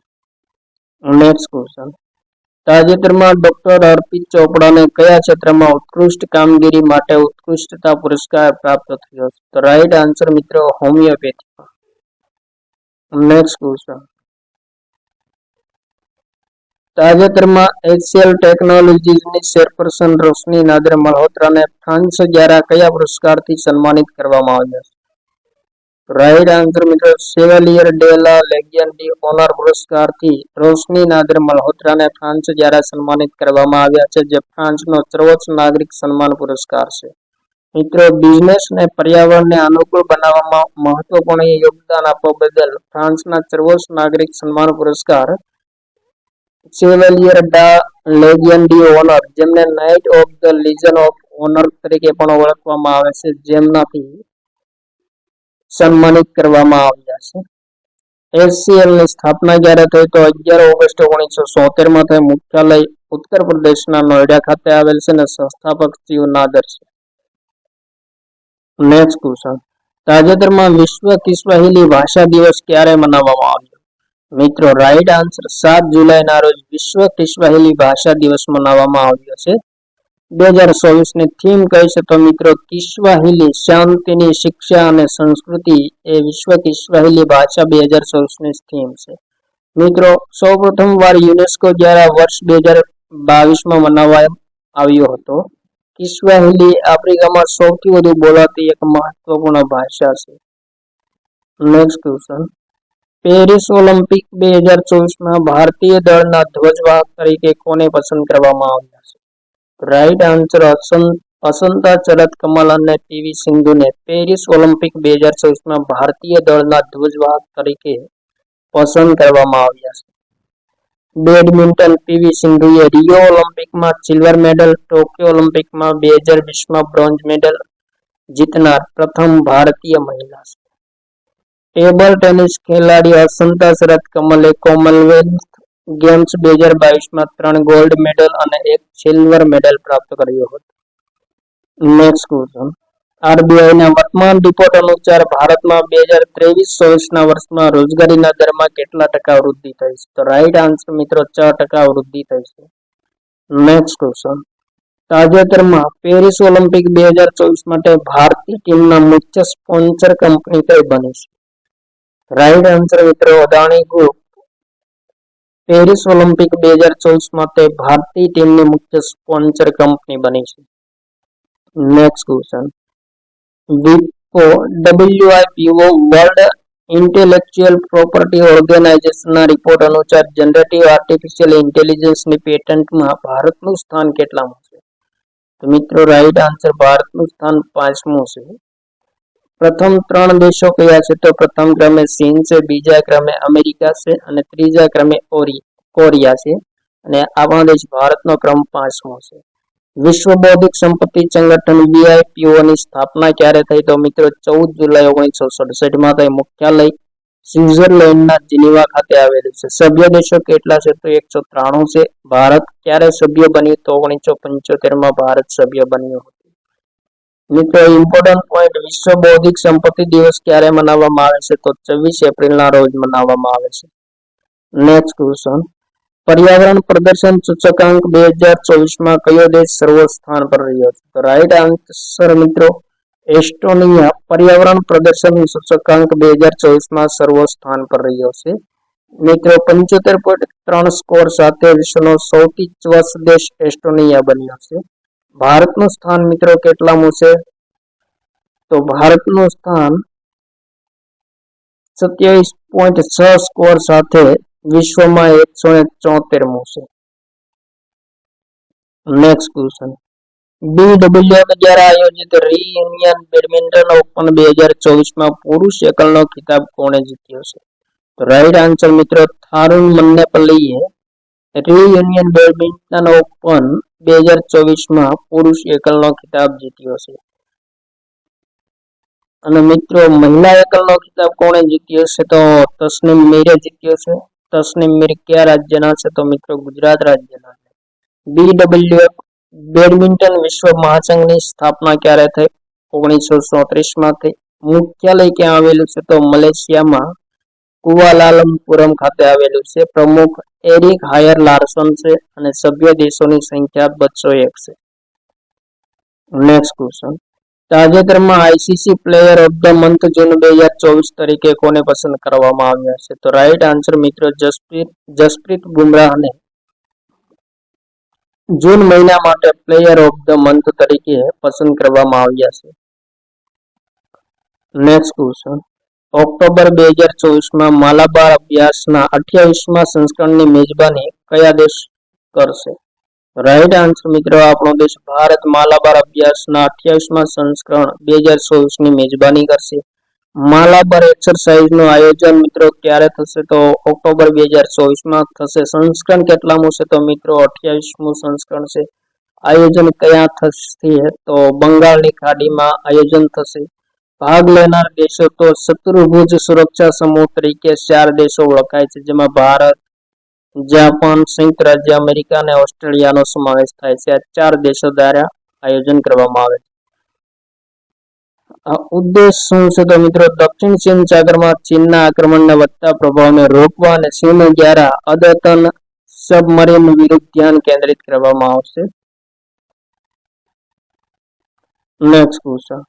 Next question. તાજેતરમાં ડોક્ટર અર્પિત ચોપડાને કયા ક્ષેત્રમાં ઉત્કૃષ્ટ કામગીરી માટે ઉત્કૃષ્ટતા પુરસ્કાર પ્રાપ્ત થયો છે? તો રાઈટ આન્સર મિત્રો હોમિયોપેથીમાં. Next question. તાજેતરમાં HCL ટેકનોલોજીસની ચેરપર્સન રોશની નાદર મલ્હોત્રાને ફ્રાન્સ દ્વારા કયા પુરસ્કારથી સન્માનિત કરવામાં આવ્યા છે? રાઈટ આન્સર મિત્રો શેવલિયર ડે લા લેગિયન ડી ઓનર પુરસ્કારથી રોશની નાદર મલ્હોત્રાને ફ્રાન્સ દ્વારા સન્માનિત કરવામાં આવ્યા છે, જે ફ્રાન્સનો સર્વોચ્ચ નાગરિક સન્માન પુરસ્કાર છે. મિત્રો બિઝનેસ અને પર્યાવરણને અનુકૂળ બનાવવામાં મહત્વપૂર્ણ યોગદાન આપવા બદલ ફ્રાન્સના સર્વોચ્ચ નાગરિક સન્માન પુરસ્કાર શેવલિયર ડા લેગિયન ડી ઓનર, જેમને knight of the legion of honour તરીકે પણ ઓળખવામાં આવે છે, જેમનાથી સન્માનિત કરવામાં આવ્યા છે. HCL ની સ્થાપના ક્યારે થઈ? તો 11 ઓગસ્ટ 1976 થઈ. મુખ્યાલય ઉત્તર પ્રદેશના નોઈડા ખાતે આવેલ છે અને સંસ્થાપક શિવ નાદર છે. Next question. તાજેતરમાં વિશ્વ કિસ્વાહિલી ભાષા દિવસ ક્યારે મનાવવામાં આવ્યો? મિત્રો રાઈટ આન્સર 7 જુલાઈના રોજ વિશ્વ કિસ્વાહિલી ભાષા દિવસ મનાવવામાં આવ્યો છે. 2024 ની થીમ કહી છે તો મિત્રો કિસ્વાહિલી શાંતિની શિક્ષા અને સંસ્કૃતિ એ વિશ્વ કિસ્વાહિલી ભાષા 2024 ની થીમ છે. મિત્રો સૌપ્રથમ વાર યુનેસ્કો દ્વારા વર્ષ 2022 મનાવવામાં આવ્યો હતો. કિસ્વાહિલી આફ્રિકામાં સૌથી વધુ બોલાતી એક મહત્વપૂર્ણ ભાષા છે. નેક્સ્ટ ક્વેશ્ચન, પેરિસ ઓલિમ્પિક 2024 ભારતીય દળના ધ્વજવાહક તરીકે કોને પસંદ કરવામાં આવ્યા છે? રાઈટ આન્સર અસંતા ચરત કમલ અને પીવી સિંધુને પેરિસ ઓલિમ્પિક 2024 ભારતીય દળના ધ્વજવાહક તરીકે પસંદ કરવામાં આવ્યા છે. બેડમિન્ટન પીવી સિંધુએ રિયો ઓલિમ્પિકમાં સિલ્વર મેડલ, ટોક્યો ઓલિમ્પિકમાં 2020 બ્રોન્ઝ મેડલ જીતનાર પ્રથમ ભારતીય મહિલા છે. ટેબલ ટેનિસ ખેલાડી અસંતા શરત કમલે કોમનવેલ્થ ગેમ્સ 2022 3 ગોલ્ડ મેડલ અને 1 સિલ્વર મેડલ પ્રાપ્ત કર્યો હતો. નેક્સ્ટ ક્વેશ્ચન, આરબીઆઈના વર્તમાન રિપોર્ટ અનુસાર ભારતમાં 2023-24 વર્ષમાં રોજગારીના દરમાં કેટલા ટકા વૃદ્ધિ થઈ છે? તો રાઈટ આન્સર મિત્રો 6% વૃદ્ધિ થઈ છે. નેક્સ્ટ ક્વેશ્ચન, તાજેતરમાં પેરિસ ઓલિમ્પિક 2024 માટે ભારતીય ટીમના મુખ્ય સ્પોન્સર કંપની કઈ બની છે? રાઈટ આન્સર મિત્રો અદાણી ગ્રુપ પેરિસ ઓલિમ્પિક 2024 માટે ભારતીય ટીમની મુખ્ય સ્પોન્સર કંપની બની છે. Next question, WIPO world intellectual property ઓર્ગેનાઇઝેશનના રિપોર્ટ અનુસાર જનરેટિવ આર્ટિફિશિયલ ઇન્ટેલિજન્સની પેટન્ટમાં ભારતનું સ્થાન કેટલામું છે? તો મિત્રો રાઈટ આન્સર ભારતનું સ્થાન 5મું છે. પ્રથમ 3 દેશો કયા છે? તો પ્રથમ ક્રમે ચીન છે, બીજા ક્રમે અમેરિકા છે અને ત્રીજા ક્રમે કોરિયા છે અને આપણા દેશ ભારતનો ક્રમ 5મો છે. વિશ્વ બૌદ્ધિક સંપત્તિ સંગઠન WIPO ની સ્થાપના ક્યારે થઈ? તો મિત્રો 14 જુલાઈ 1967 થઈ. મુખ્યાલય સ્વિટ્ઝરલેન્ડના જીનીવા ખાતે આવેલું છે. સભ્ય દેશો કેટલા છે? તો 193 છે. ભારત ક્યારે સભ્ય બન્યું? તો 1975 ભારત સભ્ય બન્યું હતું. મિત્રો ઇમ્પોર્ટન્ટ પોઈન્ટ, વિશ્વ બૌદ્ધિક સંપત્તિ દિવસ ક્યારે મનાવવામાં આવે છે? તો 24 એપ્રિલના રોજ મનાવવામાં આવે છે. નેક્સ્ટ ક્વેશ્ચન, પર્યાવરણ પ્રદર્શન સૂચકાંક 2024 કયો દેશ સર્વસ્થાન પર રહ્યો છે? તો રાઈટ આન્સર મિત્રો એસ્ટોનિયા પર્યાવરણ પ્રદર્શન સૂચકાંક 2024 સર્વસ્થાન પર રહ્યો છે. મિત્રો 75.3 સ્કોર સાથે વિશ્વનો સૌથી સ્વચ્છ દેશ એસ્ટોનિયા બન્યો છે. ભારતનું સ્થાન મિત્રો કેટલામું છે? તો ભારતનું સ્થાન 27.6 સ્કોર સાથે વિશ્વમાં 174મું છે. નેક્સ્ટ ક્વેશ્ચન, BWF દ્વારા આયોજિત રીયુનિયન બેડમિન્ટન ઓપન 2024 પુરુષ એકલનો ખિતાબ કોણે જીત્યો છે? તો રાઈટ આન્સર મિત્રો થારુન મન્નેપલ્લીએ રીયુનિયન બેડમિન્ટન ઓપન 2024 પુરુષ એકલનો ખિતાબ જીત્યો છે. અને મિત્રો મહિલા એકલનો ખિતાબ કોણે જીત્યો છે? તો તસનીમ મીરે જીત્યો છે. તસનીમ મીર કયા રાજ્યના છે? તો મિત્રો ગુજરાત રાજ્યના છે. BWF બેડમિન્ટન વિશ્વ મહાસંઘની સ્થાપના ક્યારે થઈ? 1937 થઈ. મુખ્યાલય ક્યાં આવેલું છે? તો મલેશિયામાં કુઆલાલમપુરમ ખાતે આવેલું છે. પ્રમુખ એરિક હાયર લાર્સન છે અને સભ્ય દેશોની સંખ્યા 201 છે. નેક્સ્ટ ક્વેશ્ચન, તાજેતરમાં ICC player of the month June 2024 તરીકે કોને પસંદ કરવામાં આવ્યા છે? તો રાઈટ આન્સર મિત્રો જસપ્રીત બુમરાહને જૂન મહિના માટે પ્લેયર ઓફ ધ મંથ તરીકે પસંદ કરવામાં આવ્યા છે. નેક્સ્ટ ક્વેશ્ચન, ઓક્ટોબર 2024 માલાબાર અભ્યાસના 28મા સંસ્કરણની મેજબાની કયા દેશ કરશે? રાઈટ આન્સર મિત્રો આપણો દેશ ભારત માલાબાર અભ્યાસના 28મા સંસ્કરણ 2024ની મેજબાની કરશે. માલાબાર એક્સરસાઇઝનું આયોજન મિત્રો ક્યારે થશે? તો ઓક્ટોબર 2024 થશે. સંસ્કરણ કેટલામું છે? તો મિત્રો 28મું સંસ્કરણ છે. આયોજન ક્યાં થશે? તો બંગાળની ખાડીમાં આયોજન થશે. ભાગ લેનાર દેશો તો ચતુર્ભુજ સુરક્ષા સમૂહ તરીકે 4 દેશો ઓળખાય છે, જેમાં ભારત, જાપાન, સંયુક્ત રાજ્ય અમેરિકા અને ઓસ્ટ્રેલિયાનો સમાવેશ થાય છે. આ 4 દેશો દ્વારા આયોજન કરવામાં આવે છે. ઉદ્દેશ શું છે? તો મિત્રો દક્ષિણ ચીન સાગરમાં ચીનના આક્રમણના વધતા પ્રભાવને રોકવા અને ચીન દ્વારા અદ્યતન સબમરીન વિરુદ્ધ ધ્યાન કેન્દ્રિત કરવામાં આવશે. Next question.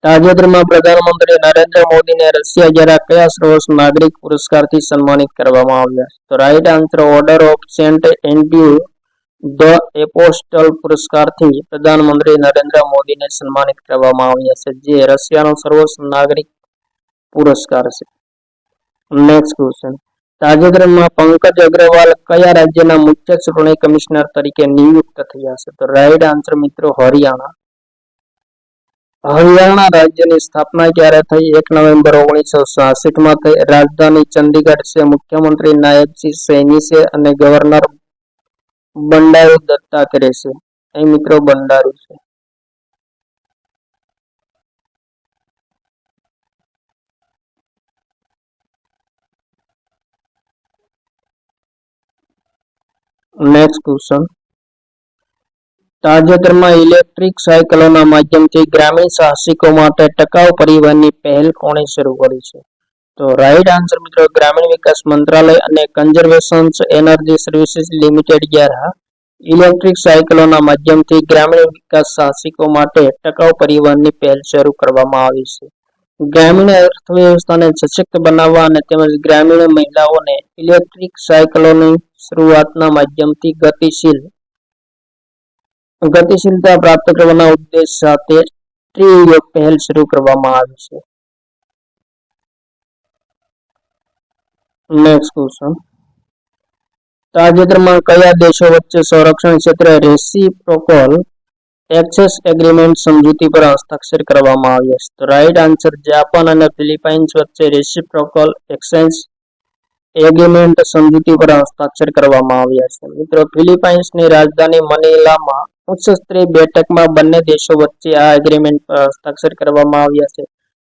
તાજેતરમાં પ્રધાનમંત્રી નરેન્દ્ર મોદીને રશિયા દ્વારા કયા સર્વોચ્ચ નાગરિક પુરસ્કારથી સન્માનિત કરવામાં આવ્યા? તો right answer order of Saint Andrew the apostle પુરસ્કારથી પ્રધાનમંત્રી નરેન્દ્ર મોદીને સન્માનિત કરવામાં આવ્યા છે, જે રશિયાનો સર્વોચ્ચ નાગરિક પુરસ્કાર છે. Next question. તાજેતરમાં પંકજ અગ્રવાલ કયા રાજ્યના મુખ્ય ચૂંટણી કમિશનર તરીકે નિયુક્ત થયા છે? તો રાઈટ આન્સર મિત્રો હરિયાણા. હરિયાણા રાજ્યની સ્થાપના ક્યારે થઈ? 1 નવેમ્બર 1966 થઈ. રાજધાની ચંદીગઢ છે. મુખ્યમંત્રી નાયબસિંહ સૈની છે અને ગવર્નર બંડારુ દત્તાત્રેય છે. અહીં મિત્રો બંડારુ છે. Next question. તાજેતરમાં ઇલેક્ટ્રિક સાયકલોના માધ્યમથી ગ્રામીણ સાહસિકો માટે ટકાઉ પરિવહનની પહેલ કોણે શરૂ કરી છે? તો રાઈટ આન્સર મિત્રો ગ્રામીણ વિકાસ મંત્રાલય અને કન્ઝર્વેશન એનર્જી સર્વિસીસ લિમિટેડ દ્વારા ઇલેક્ટ્રિક સાયકલોના માધ્યમથી ગ્રામીણ વિકાસ સાહસિકો માટે ટકાઉ પરિવહનની પહેલ શરૂ કરવામાં આવી છે. ગ્રામીણ અર્થવ્યવસ્થાને સશક્ત બનાવવા અને તેમજ ગ્રામીણ મહિલાઓને ઇલેક્ટ્રિક સાયકલોની શરૂઆતના માધ્યમથી ગતિશીલતા પ્રાપ્ત કરવાના ઉદ્દેશ સાથે ટ્રી પહેલ શરૂ કરવામાં આવી છે. Next question. તાજેતરમાં કયા દેશો વચ્ચે સંરક્ષણ ક્ષેત્રે રેસિપ્રોકલ એક્સેસ એગ્રીમેન્ટ સમજૂતી પર હસ્તાક્ષર કરવામાં આવ્યા છે? તો રાઈટ આન્સર જાપાન અને ફિલિપાઇન્સ વચ્ચે રેસિપ્રોકલ એક્સચેન્જ એગ્રીમેન્ટ સમજૂતી પર હસ્તાક્ષર કરવામાં આવ્યા છે. મિત્રો ફિલિપાઇન્સની રાજધાની મનીલામાં ઉચ્ચ સ્તરીય બેઠકમાં બંને દેશો વચ્ચે આ એગ્રીમેન્ટ પર હસ્તાક્ષર કરવામાં આવ્યા છે,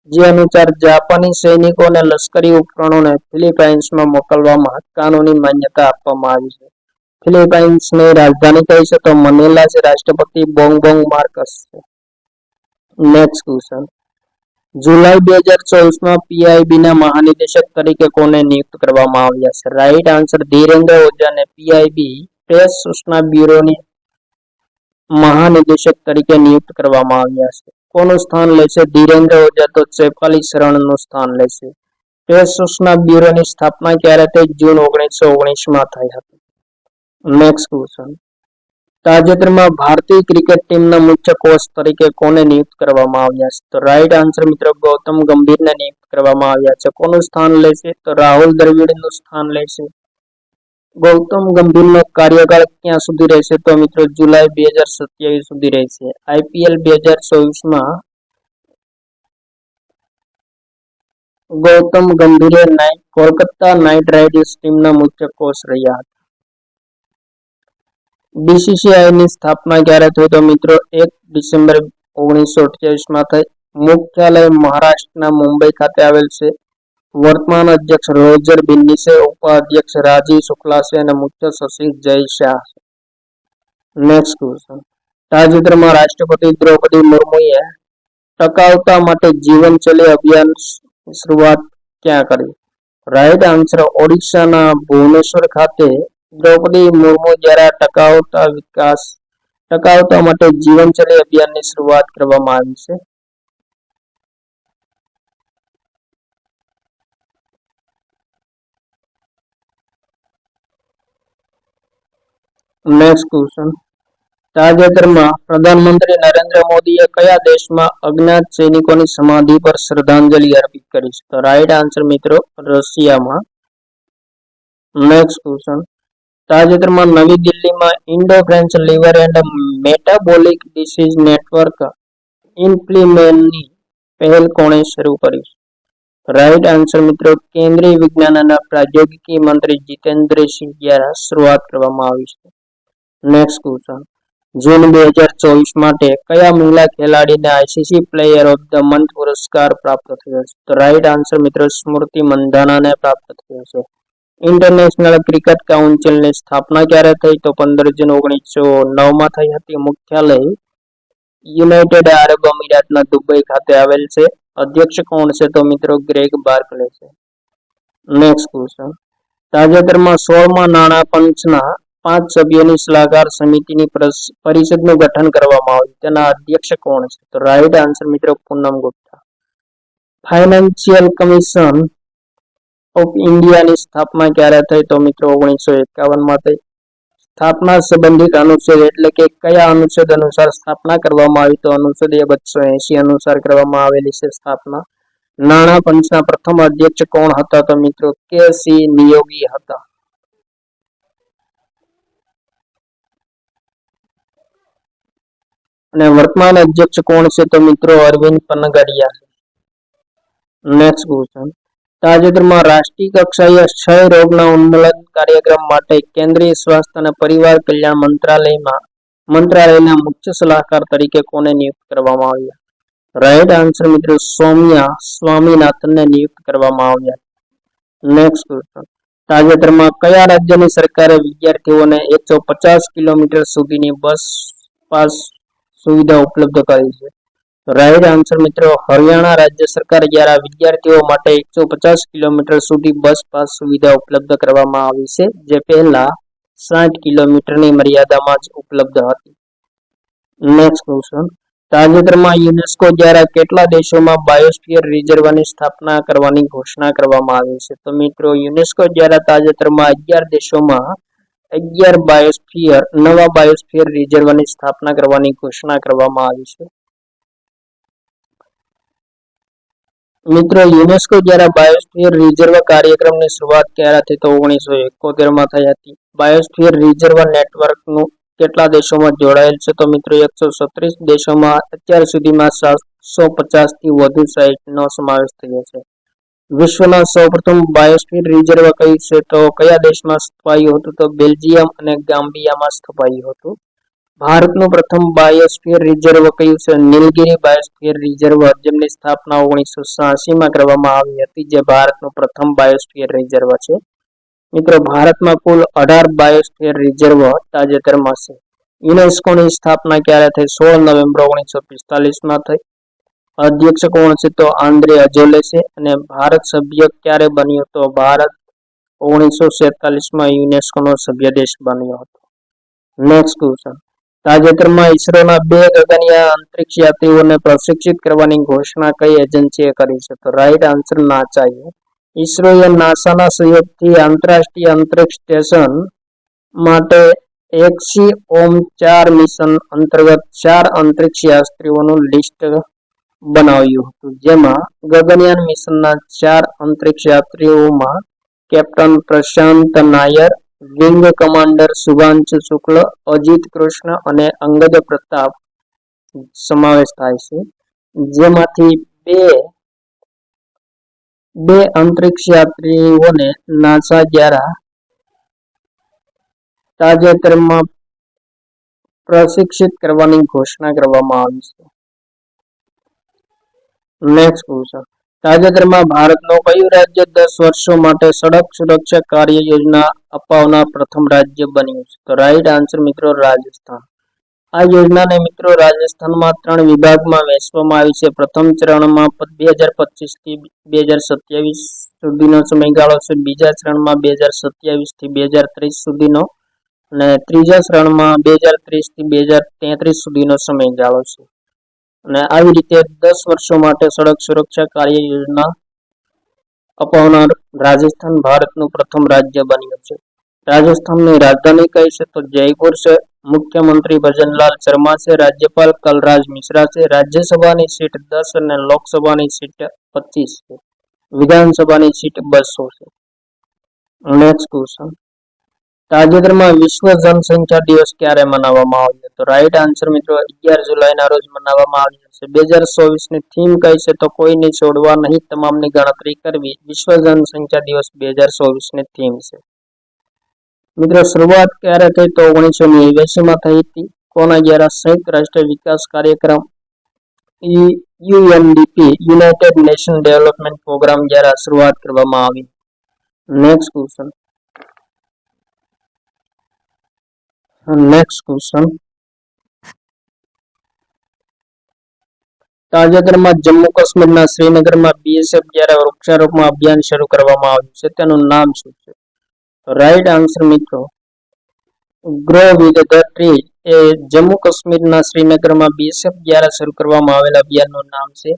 જે અનુસાર જાપાની સૈનિકો અને લશ્કરી ઉપકરણોને ફિલિપાઇન્સમાં મોકલવામાં કાનૂની માન્યતા આપવામાં આવી છે. ફિલિપાઇન્સની રાજધાની કઈ છે? તો મનીલા છે. રાષ્ટ્રપતિ બોંગબોંગ માર્કસ છે. Next question. જુલાઈ 2024માં પીઆઈબીના મહાનિદેશક તરીકે કોને નિયુક્ત કરવામાં આવ્યા છે? રાઈટ આન્સર ધીરેન્દ્ર ઓઝાને પીઆઈબી પ્રેસ સૂચના બ્યુરોની મહાનિદેશક તરીકે નિયુક્ત કરવામાં આવ્યા છે. કોનું સ્થાન લેશે ધીરેન્દ્ર ઓઝા? તો શેફાલી શરણનું સ્થાન લેશે. પ્રેસ સૂચના બ્યુરોની સ્થાપના ક્યારે થઈ? જૂન 1919માં થઈ હતી. Next question. તાજેતરમાં ભારતીય ક્રિકેટ ટીમના મુખ્ય કોચ તરીકે કોને નિયુક્ત કરવામાં આવ્યા છે? તો રાઈટ આન્સર મિત્રો ગૌતમ ગંભીરને નિયુક્ત કરવામાં આવ્યા છે. કોનું સ્થાન લેશે? તો રાહુલ દ્રવિડનું સ્થાન લેશે. ગૌતમ ગંભીરનો કાર્યકાળ ક્યાં સુધી રહેશે? તો મિત્રો જુલાઈ 2027 સુધી રહેશે. આઈપીએલ 2024માં ગૌતમ ગંભીરે કોલકાતા નાઇટ રાઇડર્સ ટીમના મુખ્ય કોચ રહ્યા હતા. બીસીસીઆઈની સ્થાપના ક્યારે થઈ? તો મિત્રો 1 ડિસેમ્બર 1928માં થઈ. મુખ્યાલય મહારાષ્ટ્રના મુંબઈ ખાતે આવેલ છે. વર્તમાન અધ્યક્ષ રોજર બિન્ની છે. ઉપાધ્યક્ષ રાજીવ શુક્લા છે અને મુખ્ય સચિવ જય શાહ છે. Next question. તાજેતરમાં રાષ્ટ્રપતિ દ્રૌપદી મુર્મુએ ટકાઉતા માટે જીવનશૈલી અભિયાન શરૂઆત ક્યાં કરી? રાઈટ આન્સર ઓડિશાના ભુવનેશ્વર ખાતે દ્રૌપદી મુર્મુ દ્વારા ટકાઉતા માટે જીવનશૈલી અભિયાનની શરૂઆત કરવામાં આવી છે. Next question. તાજેતરમાં પ્રધાનમંત્રી નરેન્દ્ર મોદીએ કયા દેશમાં અજ્ઞાત સૈનિકોની સમાધિ પર શ્રદ્ધાંજલિ અર્પિત કરી છે? તો રાઈટ આન્સર મિત્રો રશિયામાં. Next question. તાજેતરમાં નવી દિલ્હીમાં Indo French liver and metabolic disease network ઇમ્પ્લિમેન્ટની પહેલ કોણે શરૂ કરી? રાઈટ આન્સર મિત્રો કેન્દ્રીય વિજ્ઞાન અને પ્રૌદ્યોગિકી મંત્રી જીતેન્દ્રસિંહ દ્વારા શરૂઆત કરવામાં આવી છે. Next question. જૂન 2024 માટે કયા મહિલા ખેલાડીને ICC player of the month પુરસ્કાર પ્રાપ્ત થયો છે? તો રાઈટ આન્સર મિત્રો સ્મૃતિ મંધાનાને પ્રાપ્ત થયો છે. ઇન્ટરનેશનલ ક્રિકેટ કાઉન્સિલની સ્થાપના ક્યારે થઈ? તો 15 જૂન 1909માં થઈ હતી. મુખ્યાલય યુનાઇટેડ આરબ અમીરાતના દુબઈ ખાતે આવેલ છે. અધ્યક્ષ કોણ છે? તો મિત્રો ગ્રેગ બાર્કલે છે. Next question. તાજેતરમાં 16મા નાણાં પંચના 5 સભ્યોની સલાહકાર સમિતિની પરિષદનું ગઠન કરવામાં આવ્યું. તેના અધ્યક્ષ કોણ છે? તો રાઈટ આન્સર મિત્રો પૂનમ ગુપ્તા. ફાઇનાન્શિયલ કમિશન ઓફ ઇન્ડિયાની સ્થાપના ક્યારે થઈ? તો મિત્રો 1951 માં થઈ. સ્થાપના સંબંધિત અનુચ્છેદ એટલે કે કયા અનુચ્છેદ અનુસાર સ્થાપના કરવામાં આવી? તો અનુચ્છેદ 280 અનુસાર કરવામાં આવેલી છે સ્થાપના. નાણાં પંચના પ્રથમ અધ્યક્ષ કોણ હતા? તો મિત્રો કે.સી. નિયોગી હતા. અને વર્તમાન અધ્યક્ષ કોણ છે? તો મિત્રો અરવિંદ પનગડિયા. Next question. તાજેતરમાં રાષ્ટ્રીય કક્ષાએ ક્ષય રોગના ઉન્મૂલન કાર્યક્રમ માટે કેન્દ્રીય સ્વાસ્થ્ય અને પરિવાર કલ્યાણ મંત્રાલયના મુખ્ય સલાહકાર તરીકે કોને નિયુક્ત કરવામાં આવ્યા? રાઈટ આન્સર મિત્રો સૌમ્યા સ્વામીનાથનને નિયુક્ત કરવામાં આવ્યા. Next question. તાજેતરમાં કયા રાજ્યની સરકારે વિદ્યાર્થીઓને 150 કિલોમીટર સુધીની બસ પાસ સુવિધા ઉપલબ્ધ કરી છે? રાઈટ આન્સર મિત્રો હરિયાણા રાજ્ય સરકાર દ્વારા વિદ્યાર્થીઓ માટે 150 કિલોમીટર સુધી બસ પાસ સુવિધા ઉપલબ્ધ કરવામાં આવી છે, જે પહેલા 60 કિલોમીટરની મર્યાદામાં જ ઉપલબ્ધ હતી. Next question. તાજેતરમાં યુનેસ્કો દ્વારા કેટલા દેશોમાં બાયોસ્ફિયર રિઝર્વની સ્થાપના કરવાની ઘોષણા કરવામાં આવી છે? તો મિત્રો યુનેસ્કો દ્વારા તાજેતરમાં 11 દેશોમાં 11 નવા બાયોસ્ફિયર રિઝર્વની સ્થાપના કરવાની ઘોષણા કરવામાં આવી છે. મિત્રો યુનેસ્કો દ્વારા બાયોસ્ફિયર રિઝર્વ કાર્યક્રમની શરૂઆત ક્યારે થઈ? તો 1971 માં થઈ હતી. બાયોસ્ફિયર રિઝર્વ નેટવર્કનું કેટલા દેશોમાં જોડાયેલ છે? તો મિત્રો 136 દેશોમાં અત્યાર સુધીમાં 750 થી વધુ સાઇટનો સમાવેશ થયો છે. વિશ્વના સૌપ્રથમ બાયોસ્ફિયર રિઝર્વ કયું છે? તો કયા દેશમાં સ્થપાયું હતું? તો બેલ્જિયમ અને ગામ્બિયામાં સ્થપાયું હતું. ભારતનું પ્રથમ બાયોસ્ફિયર રિઝર્વ કયું છે? નીલગિરી બાયોસ્ફિયર રિઝર્વ, જેમની સ્થાપના 1986 માં કરવામાં આવી હતી, જે ભારતનું પ્રથમ બાયોસ્ફિયર રિઝર્વ છે. મિત્રો ભારતમાં કુલ 18 બાયોસ્ફિયર રિઝર્વ તાજેતરમાં છે. યુનેસ્કોની સ્થાપના ક્યારે થઈ? 16 નવેમ્બર 1945 માં થઈ. અધ્યક્ષ કોણ છે? તો આંદ્રે અજોલે છે. અને ભારત સભ્ય ક્યારે બન્યો? તો ભારત 1947 માં યુનેસ્કોનો સભ્ય દેશ બન્યો હતો. Next question. તાજેતરમાં ઇસરોના 2 ગગનયાન અંતરિક્ષ યાત્રીઓને પ્રશિક્ષિત કરવાની ઘોષણા કઈ એજન્સીએ કરી છે? તો રાઈટ આન્સર નાસાએ. ઇસરોએ નાસાના સહયોગથી આંતરરાષ્ટ્રીય અંતરિક્ષ સ્ટેશન માટે XCOM-4 મિશન અંતર્ગત 4 અંતરિક્ષ યાત્રીઓનું લિસ્ટ બનાવ્યું હતું, જેમાં ગગનયાન મિશનના 4 અંતરિક્ષ યાત્રીઓમાં કેપ્ટન પ્રશાંત નાયર, વિંગ કમાન્ડર શુભાંશુ શુક્લ, અજીત કૃષ્ણ અને અંગદ પ્રતાપ સમાવેશ થાય છે. જેમાંથી બે અંતરિક્ષ યાત્રીઓને નાસા દ્વારા તાજેતરમાં પ્રશિક્ષિત કરવાની ઘોષણા કરવામાં આવી છે. Next question. તાજેતરમાં ભારતનું કયું રાજ્ય 10 વર્ષો માટે સડક સુરક્ષા કાર્ય યોજના અપાવનાર પ્રથમ રાજ્ય બન્યું છે? તો રાઈટ આન્સર મિત્રો રાજસ્થાન. આ યોજનાને મિત્રો રાજસ્થાનમાં 3 વિભાગમાં વહેંચવામાં આવી છે. પ્રથમ ચરણમાં 2025 થી 2027 સુધીનો સમયગાળો છે. બીજા ચરણમાં 2027 થી 2030 સુધીનો અને ત્રીજા ચરણમાં 2030 થી 2033 સુધીનો સમયગાળો છે. અને આવી રીતે 10 વર્ષો માટે સડક સુરક્ષા કાર્ય યોજના અપાવનાર રાજસ્થાન ભારતનું પ્રથમ રાજ્ય બન્યું છે. રાજસ્થાનની રાજધાની કઈ છે? તો જયપુર છે. મુખ્યમંત્રી ભજનલાલ શર્મા છે. રાજ્યપાલ કલરાજ મિશ્રા છે. રાજ્યસભાની સીટ 10 અને લોકસભાની સીટ 25 છે. વિધાનસભાની સીટ 200 છે. Next question. તાજેતરમાં વિશ્વ જનસંખ્યા દિવસ ક્યારે મનાવવામાં આવ્યો? તો રાઈટ આન્સર મિત્રો 11 જુલાઈના રોજ મનાવવામાં આવ્યો છે. 2024 ની થીમ કઈ છે? તો કોઈને છોડવા નહીં, તમામની ગણતરી કરવી. વિશ્વ જનસંખ્યા દિવસ 2024 ની થીમ છે. મિત્રો શરૂઆત ક્યારે થઈ? તો 1989 માં થઈ હતી. કોના દ્વારા? સંયુક્ત રાષ્ટ્ર વિકાસ કાર્યક્રમ UNDP United Nation Development Programme દ્વારા શરૂઆત કરવામાં આવી. Next question. તાજેતરમાં જમ્મુ કાશ્મીરના શ્રીનગરમાં BSF દ્વારા વૃક્ષારોપણ અભિયાન શરૂ કરવામાં આવ્યું છે. તેનું નામ શું છે? રાઈટ આન્સર મિત્રો ગ્રો વિથ ધ ટ્રી એ જમ્મુ કાશ્મીરના શ્રીનગરમાં બીએસએફ દ્વારા શરૂ કરવામાં આવેલા અભિયાનનું નામ છે.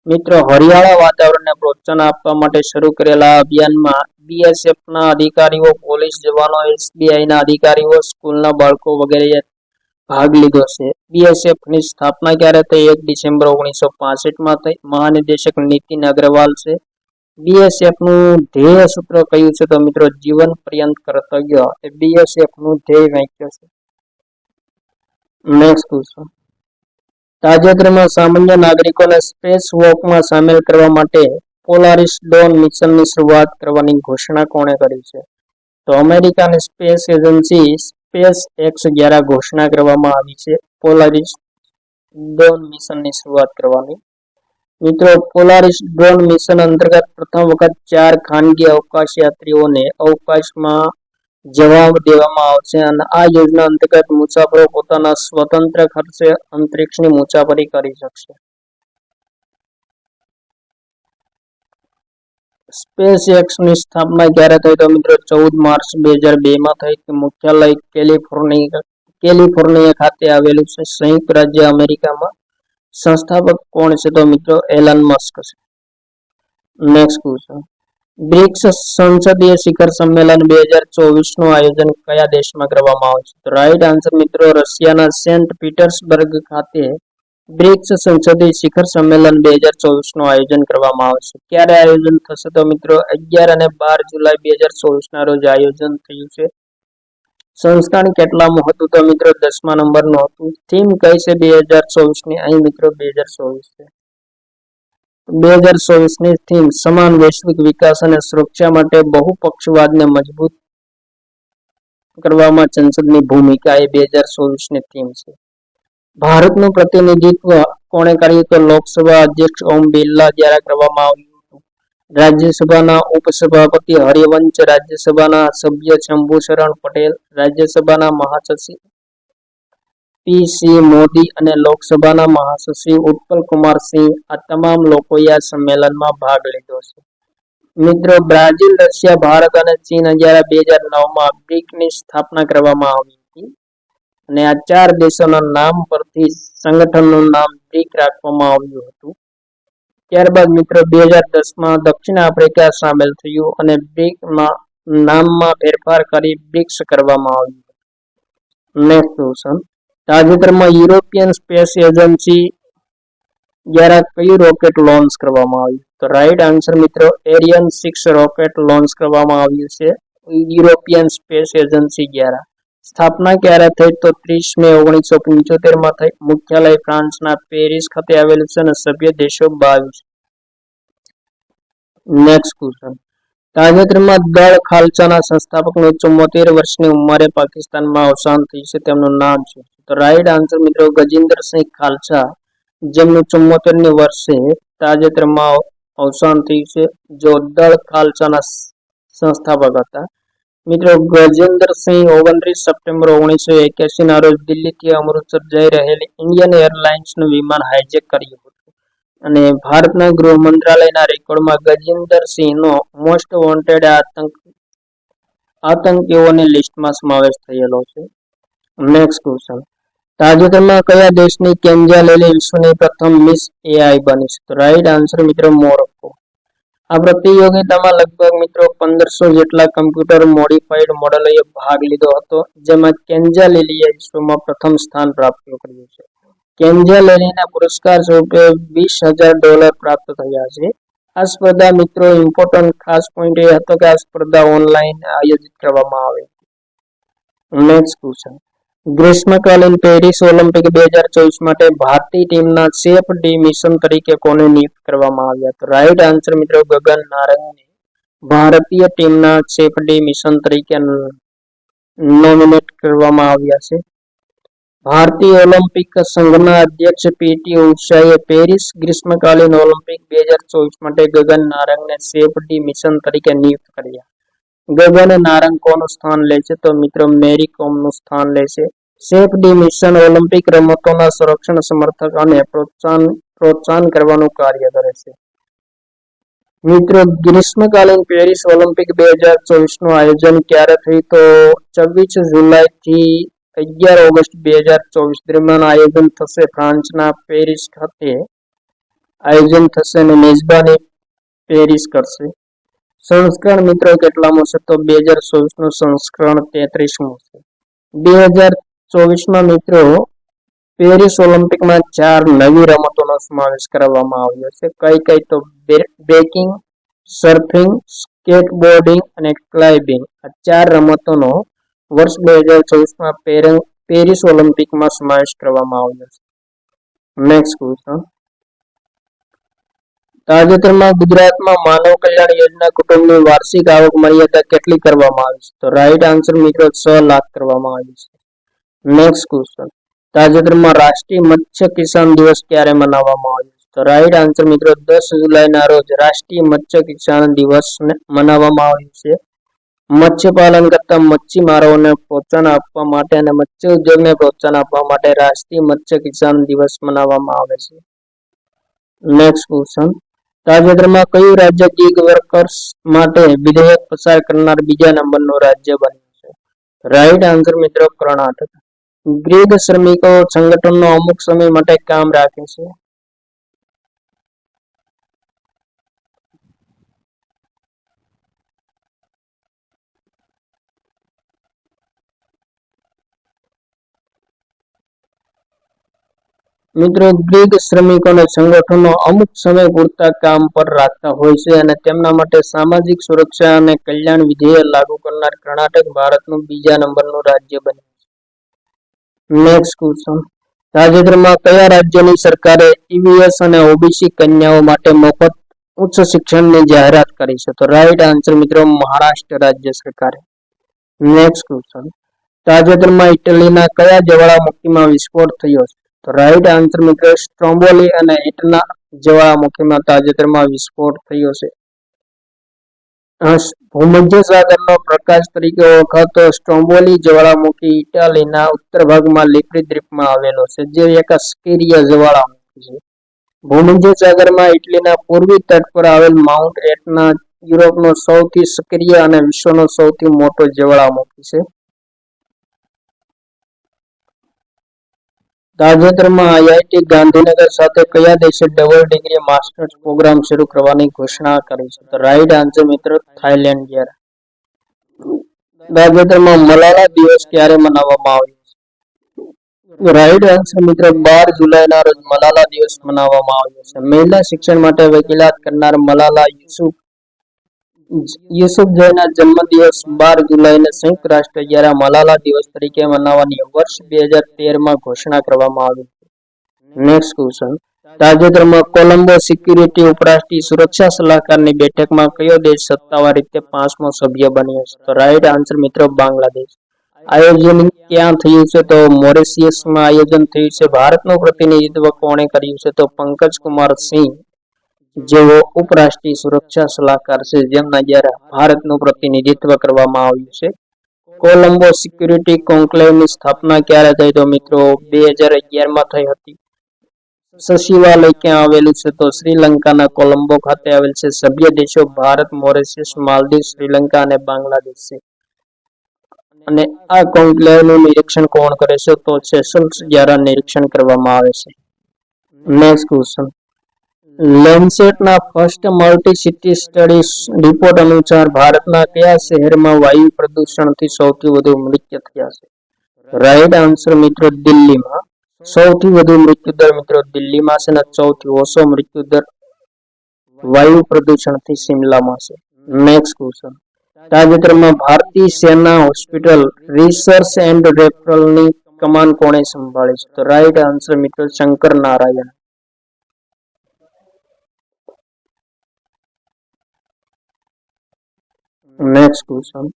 મિત્રો, હરિયાળા વાતાવરણને પ્રોત્સાહન આપવા માટે શરૂ કરેલા અભિયાનમાં બીએસએફના અધિકારીઓ, પોલીસ જવાનો, એસબીઆઈના અધિકારીઓ, સ્કૂલના બાળકો વગેરેએ ભાગ લીધો છે. બીએસએફની સ્થાપના ક્યારે થઈ? 1 ડિસેમ્બર 1965માં થઈ. મહાનિદેશક નીતિન અગ્રવાલ છે. બીએસએફનું ધ્યેય સૂત્ર કયું છે? તો મિત્રો, જીવન પર્યંત કર્તવ્ય એ બીએસએફનું ધ્યેય વાક્ય છે. Next question. તાજેતરમાં સામાન્ય નાગરિકોને સ્પેસ વોકમાં સામેલ કરવા માટે પોલારિસ ડોન મિશનની શરૂઆત કરવાની ઘોષણા કોણે કરી છે? તો અમેરિકાની સ્પેસ એજન્સી સ્પેસ એક્સ દ્વારા ઘોષણા કરવામાં આવી છે પોલારિસ ડોન મિશનની શરૂઆત કરવાની. મિત્રો, પોલારિસ ડ્રોન મિશન અંતર્ગત પ્રથમ વખત 4 ખાનગી અવકાશ યાત્રીઓને અવકાશમાં જવા દેવામાં આવશે અને આ યોજના અંતર્ગત મુસાફરો પોતાના સ્વતંત્ર ખર્ચે અંતરિક્ષની મુસાફરી કરી શકશે. સ્પેસ એક્સની સ્થાપના ક્યારે થઈ? તો મિત્રો, 14 માર્ચ 2002માં થઈ. મુખ્યાલય કેલિફોર્નિયા ખાતે આવેલું છે, સંયુક્ત રાજ્ય અમેરિકામાં. સંસ્થાપક કોણ છે? તો મિત્રો, એલન મસ્ક છે. Next question. બ્રિક્સ સંસદીય શિખર સંમેલન 2024નું આયોજન કયા દેશમાં કરવામાં આવશે? તો રાઈટ આન્સર મિત્રો, રશિયાના સેન્ટ પીટર્સબર્ગ ખાતે બ્રિક્સ સંસદીય શિખર સંમેલન 2024નું આયોજન કરવામાં આવશે. ક્યારે આયોજન થશે? તો મિત્રો, 11 અને 12 જુલાઈ 2024ના રોજ આયોજન થયું છે. સંસ્થાન કેટલામું હતું? તો મિત્રો, 10મા નંબરનું હતું. થીમ કઈ છે 2024ની? અહીં મિત્રો 2024 છે. 2024ની થીમ સમાન વૈશ્વિક વિકાસ અને સુરક્ષા માટે બહુપક્ષવાદને મજબૂત કરવામાં સંસદની ભૂમિકા એ 2024ની થીમ છે. ભારતનું પ્રતિનિધિત્વ કોણે કર્યું? તો લોકસભા અધ્યક્ષ ઓમ બિરલા દ્વારા કરવામાં આવ્યું હતું. રાજ્યસભાના ઉપસભાપતિ હરિવંશ, રાજ્યસભાના સભ્ય શંભુશરણ પટેલ, રાજ્યસભાના મહાસચિવ પી.સી. મોદી અને લોકસભાના મહાસચિવ ઉત્પલ કુમાર સિંહ આ તમામ લોકોએ આ સંમેલનમાં ભાગ લીધો છે. મિત્રો, બ્રાઝિલ, રશિયા, ભારત અને ચીન દ્વારા 2009માં બ્રિક્સની સ્થાપના કરવામાં આવી હતી અને આ 4 દેશોના નામ પરથી સંગઠનનું નામ બ્રિક રાખવામાં આવ્યું હતું. ત્યારબાદ મિત્રો 2010માં દક્ષિણ આફ્રિકા સામેલ થયું અને બ્રિકમાં નામમાં ફેરફાર કરી બ્રિક્સ કરવામાં આવ્યું. Next question. તાજેતરમાં યુરોપિયન સ્પેસ એજન્સી દ્વારા કયું રોકેટ લોન્ચ કરવામાં આવ્યું? તો રાઈટ આન્સર મિત્રો, એરિયન 6 રોકેટ લોન્ચ કરવામાં આવ્યું છે યુરોપિયન સ્પેસ એજન્સી દ્વારા. સ્થાપના ક્યારે થઈ? તો 30 મે 1975માં થઈ. મુખ્યાલય ફ્રાન્સના પેરિસ ખાતે આવેલું છે અને સભ્ય દેશો 22. Next question. તાજેતરમાં દળ ખાલસાના સંસ્થાપકનું 74 વર્ષની ઉંમરે પાકિસ્તાનમાં અવસાન થયું છે. તેમનું નામ છે? તો રાઈટ આન્સર મિત્રો, ગજેન્દ્રસિંહ ખાલસા, જેમનું 74મી વર્ષે તાજેતરમાં અવસાન થયું છે, જો દળ ખાલસાના સંસ્થાપક હતા. મિત્રો, ગજેન્દ્રસિંહ 29 સપ્ટેમ્બર 1981ના રોજ દિલ્હીથી અમૃતસર જઈ રહેલી ઇન્ડિયન એરલાઇન્સનું વિમાન હાઇજેક કર્યું હતું અને ભારતના ગૃહ મંત્રાલયના રેકોર્ડમાં ગજેન્દ્રસિંહનો મોસ્ટ વોન્ટેડ આતંકીઓની લિસ્ટમાં સમાવેશ થયેલો છે. Next question. તાજેતરમાં કયા દેશની કેન્જા લેલી વિશ્વની પ્રથમ મિસ એઆઈ બની છે? તો રાઈટ આન્સર મિત્રો, મોરોક્કો. આ પ્રતિયોગિતામાં લગભગ મિત્રો 1500 જેટલા કમ્પ્યુટર મોડિફાઈડ મોડેલોએ ભાગ લીધો હતો, જેમાં કેન્જા લેલીએ વિશ્વમાં પ્રથમ સ્થાન પ્રાપ્ત કર્યું છે. કેન્જા લેલીના પુરસ્કાર સ્વરૂપે $20,000 પ્રાપ્ત થયા છે. આ સ્પર્ધા મિત્રો ઇમ્પોર્ટન્ટ ખાસ પોઈન્ટ એ હતો કે આ સ્પર્ધા ઓનલાઈન આયોજિત કરવામાં આવી. Next question. ગ્રીષ્મકાલીન પેરિસ ઓલિમ્પિક 2024 માટે ભારતીય ટીમના ચેફ ડી મિશન તરીકે કોને નિયુક્ત કરવામાં આવ્યા? તો રાઈટ આન્સર મિત્રો, ગગન નારંગને ભારતીય ટીમના ચેફ ડી મિશન તરીકે નોમિનેટ કરવામાં આવ્યા છે. ભારતીય ઓલિમ્પિક સંઘના અધ્યક્ષ પીટી ઉષાએ પેરિસ ગ્રીષ્મકાલીન ઓલિમ્પિક 2024 માટે ગગન નારંગને ચેફ ડી મિશન તરીકે નિયુક્ત કર્યા. ગગન નારંગ કોનું સ્થાન લે છે? તો મિત્રો મેરી કોમનું સ્થાન લે છે. ચેફ ડી મિશન ઓલિમ્પિક રમતોના સંરક્ષણ, સમર્થન અને પ્રોત્સાહન કરવાનું કાર્ય કરે છે. મિત્રો ગ્રીષ્મકાલીન પેરિસ ઓલિમ્પિક 2024 નું આયોજન ક્યારે થયું? તો 24 જુલાઈ થી 11 ઓગસ્ટ 2024 દરમિયાન આયોજન થશે. ફ્રાન્સના પેરિસ ખાતે આયોજન થશે અને મેજબાની પેરિસ કરશે. સંસ્કરણ મિત્રો કેટલામું છે? તો 2024 નું સંસ્કરણ 33મું છે. 2024 મિત્રો પેરિસ ઓલિમ્પિકમાં 4 નવી રમતોનો સમાવેશ કરવામાં આવ્યો છે. કઈ તો બ્રેકિંગ, સર્ફિંગ, સ્કેટબોર્ડિંગ અને ક્લાઇમ્બિંગ. આ 4 રમતોનો વર્ષ 2024માં પેરિસ ઓલિમ્પિકમાં સમાવેશ કરવામાં આવ્યો છે. Next question. તાજેતરમાં ગુજરાતમાં માનવ કલ્યાણ યોજના કુટુંબની વાર્ષિક આવક મર્યાદા કેટલી કરવામાં આવી છે? તો રાઈટ આન્સર મિત્રો 6 લાખ કરવામાં આવી છે. Next question. તાજેતરમાં રાષ્ટ્રીય મત્સ્ય કિસાન દિવસ ક્યારે મનાવવામાં આવ્યો છે? તો રાઈટ આન્સર મિત્રો 10 જુલાઈના રોજ રાષ્ટ્રીય મત્સ્ય કિસાન દિવસ મનાવવામાં આવ્યો છે. મત્સ્યપાલન કરતા મચ્છીમારોને પ્રોત્સાહન આપવા માટે અને મત્સ્ય ઉદ્યોગને પ્રોત્સાહન આપવા માટે રાષ્ટ્રીય મત્સ્ય કિસાન દિવસ મનાવવામાં આવે છે. Next question. તાજેતરમાં કયું રાજ્ય ગીગ વર્કર્સ માટે વિધેયક પસાર કરનાર બીજા નંબરનું રાજ્ય બન્યું છે? રાઈટ આન્સર મિત્રો કર્ણાટક. ગીગ શ્રમિકો સંગઠનનો અમુક સમય માટે કામ રાખે છે. મિત્રો ગ્રીક શ્રમિકોને સંગઠનો અમુક સમય પૂરતા કામ પર રાખતા હોય છે અને તેમના માટે સામાજિક સુરક્ષા અને કલ્યાણ વિધેયક લાગુ કરનાર કર્ણાટક ભારતનું બીજા નંબરનું રાજ્ય બન્યું છે. Next question. તાજેતરમાં કયા રાજ્યની સરકારે ઈવીએસ અને ઓબીસી કન્યાઓ માટે મફત ઉચ્ચ શિક્ષણની જાહેરાત કરી છે? તો રાઈટ આન્સર મિત્રો મહારાષ્ટ્ર રાજ્ય સરકારે. Next question. તાજેતરમાં ઇટલીના કયા જ્વાળામુખીમાં વિસ્ફોટ થયો છે? તો રાઈટ આન્સર મિત્રો સ્ટ્રોમ્બોલી અને એટના જ્વાળામુખીમાં તાજેતરમાં વિસ્ફોટ થયો છે. ભૂમધ્ય સાગરનો પ્રકાશ તરીકે ઓળખાતો સ્ટ્રોમ્બોલી જ્વાળામુખી ઇટાલીના ઉત્તર ભાગમાં લિપ્રી દ્વીપમાં આવેલો છે, જે એક સક્રિય જ્વાળામુખી છે. ભૂમધ્ય સાગરમાં ઇટલીના પૂર્વી તટ પર આવેલ માઉન્ટ એટના યુરોપનો સૌથી સક્રિય અને વિશ્વનો સૌથી મોટો જ્વાળામુખી છે. તાજેતરમાં આઈઆઈટી ગાંધીનગર સાથે કયા દેશે ડબલ ડિગ્રી માસ્ટર્સ પ્રોગ્રામ શરૂ કરવાની ઘોષણા કરી છે? તો રાઈટ આન્સર મિત્રો થાઈલેન્ડ દ્વારા. તાજેતરમાં મલાલા દિવસ ક્યારે મનાવવામાં આવ્યો છે? રાઈટ આન્સર મિત્રો 12 જુલાઈના રોજ મલાલા દિવસ મનાવવામાં આવ્યો છે. મહિલા શિક્ષણ માટે વકીલાત કરનાર મલાલા યુસુફઝઈના જન્મદિવસ 12 જુલાઈને સંયુક્ત રાષ્ટ્ર દ્વારા મલાલા દિવસ તરીકે મનાવવાની વર્ષ 2013માં ઘોષણા કરવામાં આવી. Next question. તાજેતરમાં કોલંબો સિક્યુરિટી ઉપરાષ્ટ્રીય સુરક્ષા સલાહકારની બેઠકમાં કયો દેશ સત્તાવાર રીતે 5મો સભ્ય બન્યો છે? તો રાઈટ આન્સર મિત્રો બાંગ્લાદેશ. આયોજન ક્યાં થયું છે? તો મોરિશિયસમાં આયોજન થયું છે. ભારતનું પ્રતિનિધિત્વ કોણે કર્યું છે? તો પંકજ કુમાર સિંહ, જેઓ ઉપરાષ્ટ્રીય સુરક્ષા સલાહકાર છે, જેમના દ્વારા ભારતનું પ્રતિનિધિત્વ કરવામાં આવ્યું છે. કોલંબો સિક્યુરિટી કોન્ક્લેવની સ્થાપના ક્યારે થઈ? તો મિત્રો 2011માં થઈ હતી. સચિવાલય ક્યાં આવેલું છે? તો શ્રીલંકાના કોલંબો ખાતે આવેલ છે. સભ્ય દેશો ભારત, મોરિશિયસ, માલદીવ, શ્રીલંકા અને બાંગ્લાદેશ છે. અને આ કોન્ક્લેવનું નિરીક્ષણ કોણ કરે છે? તો સેશલ્સ દ્વારા નિરીક્ષણ કરવામાં આવે છે. Next question. લેન્સેટના first multi city study report અનુસાર ભારતના કયા શહેરમાં વાયુ પ્રદૂષણથી સૌથી વધુ મૃત્યુ થયા છે? રાઈટ આન્સર મિત્રો દિલ્હીમાં. સૌથી વધુ મૃત્યુદર મિત્રો દિલ્હીમાં છે અને સૌથી ઓછો મૃત્યુદર વાયુ પ્રદૂષણથી શિમલામાં છે. Next question. તાજેતરમાં ભારતીય સેના હોસ્પિટલ રિસર્ચ એન્ડ રેફરલની કમાન કોણે સંભાળી છે? તો રાઈટ આન્સર મિત્રો શંકર નારાયણ. Next question.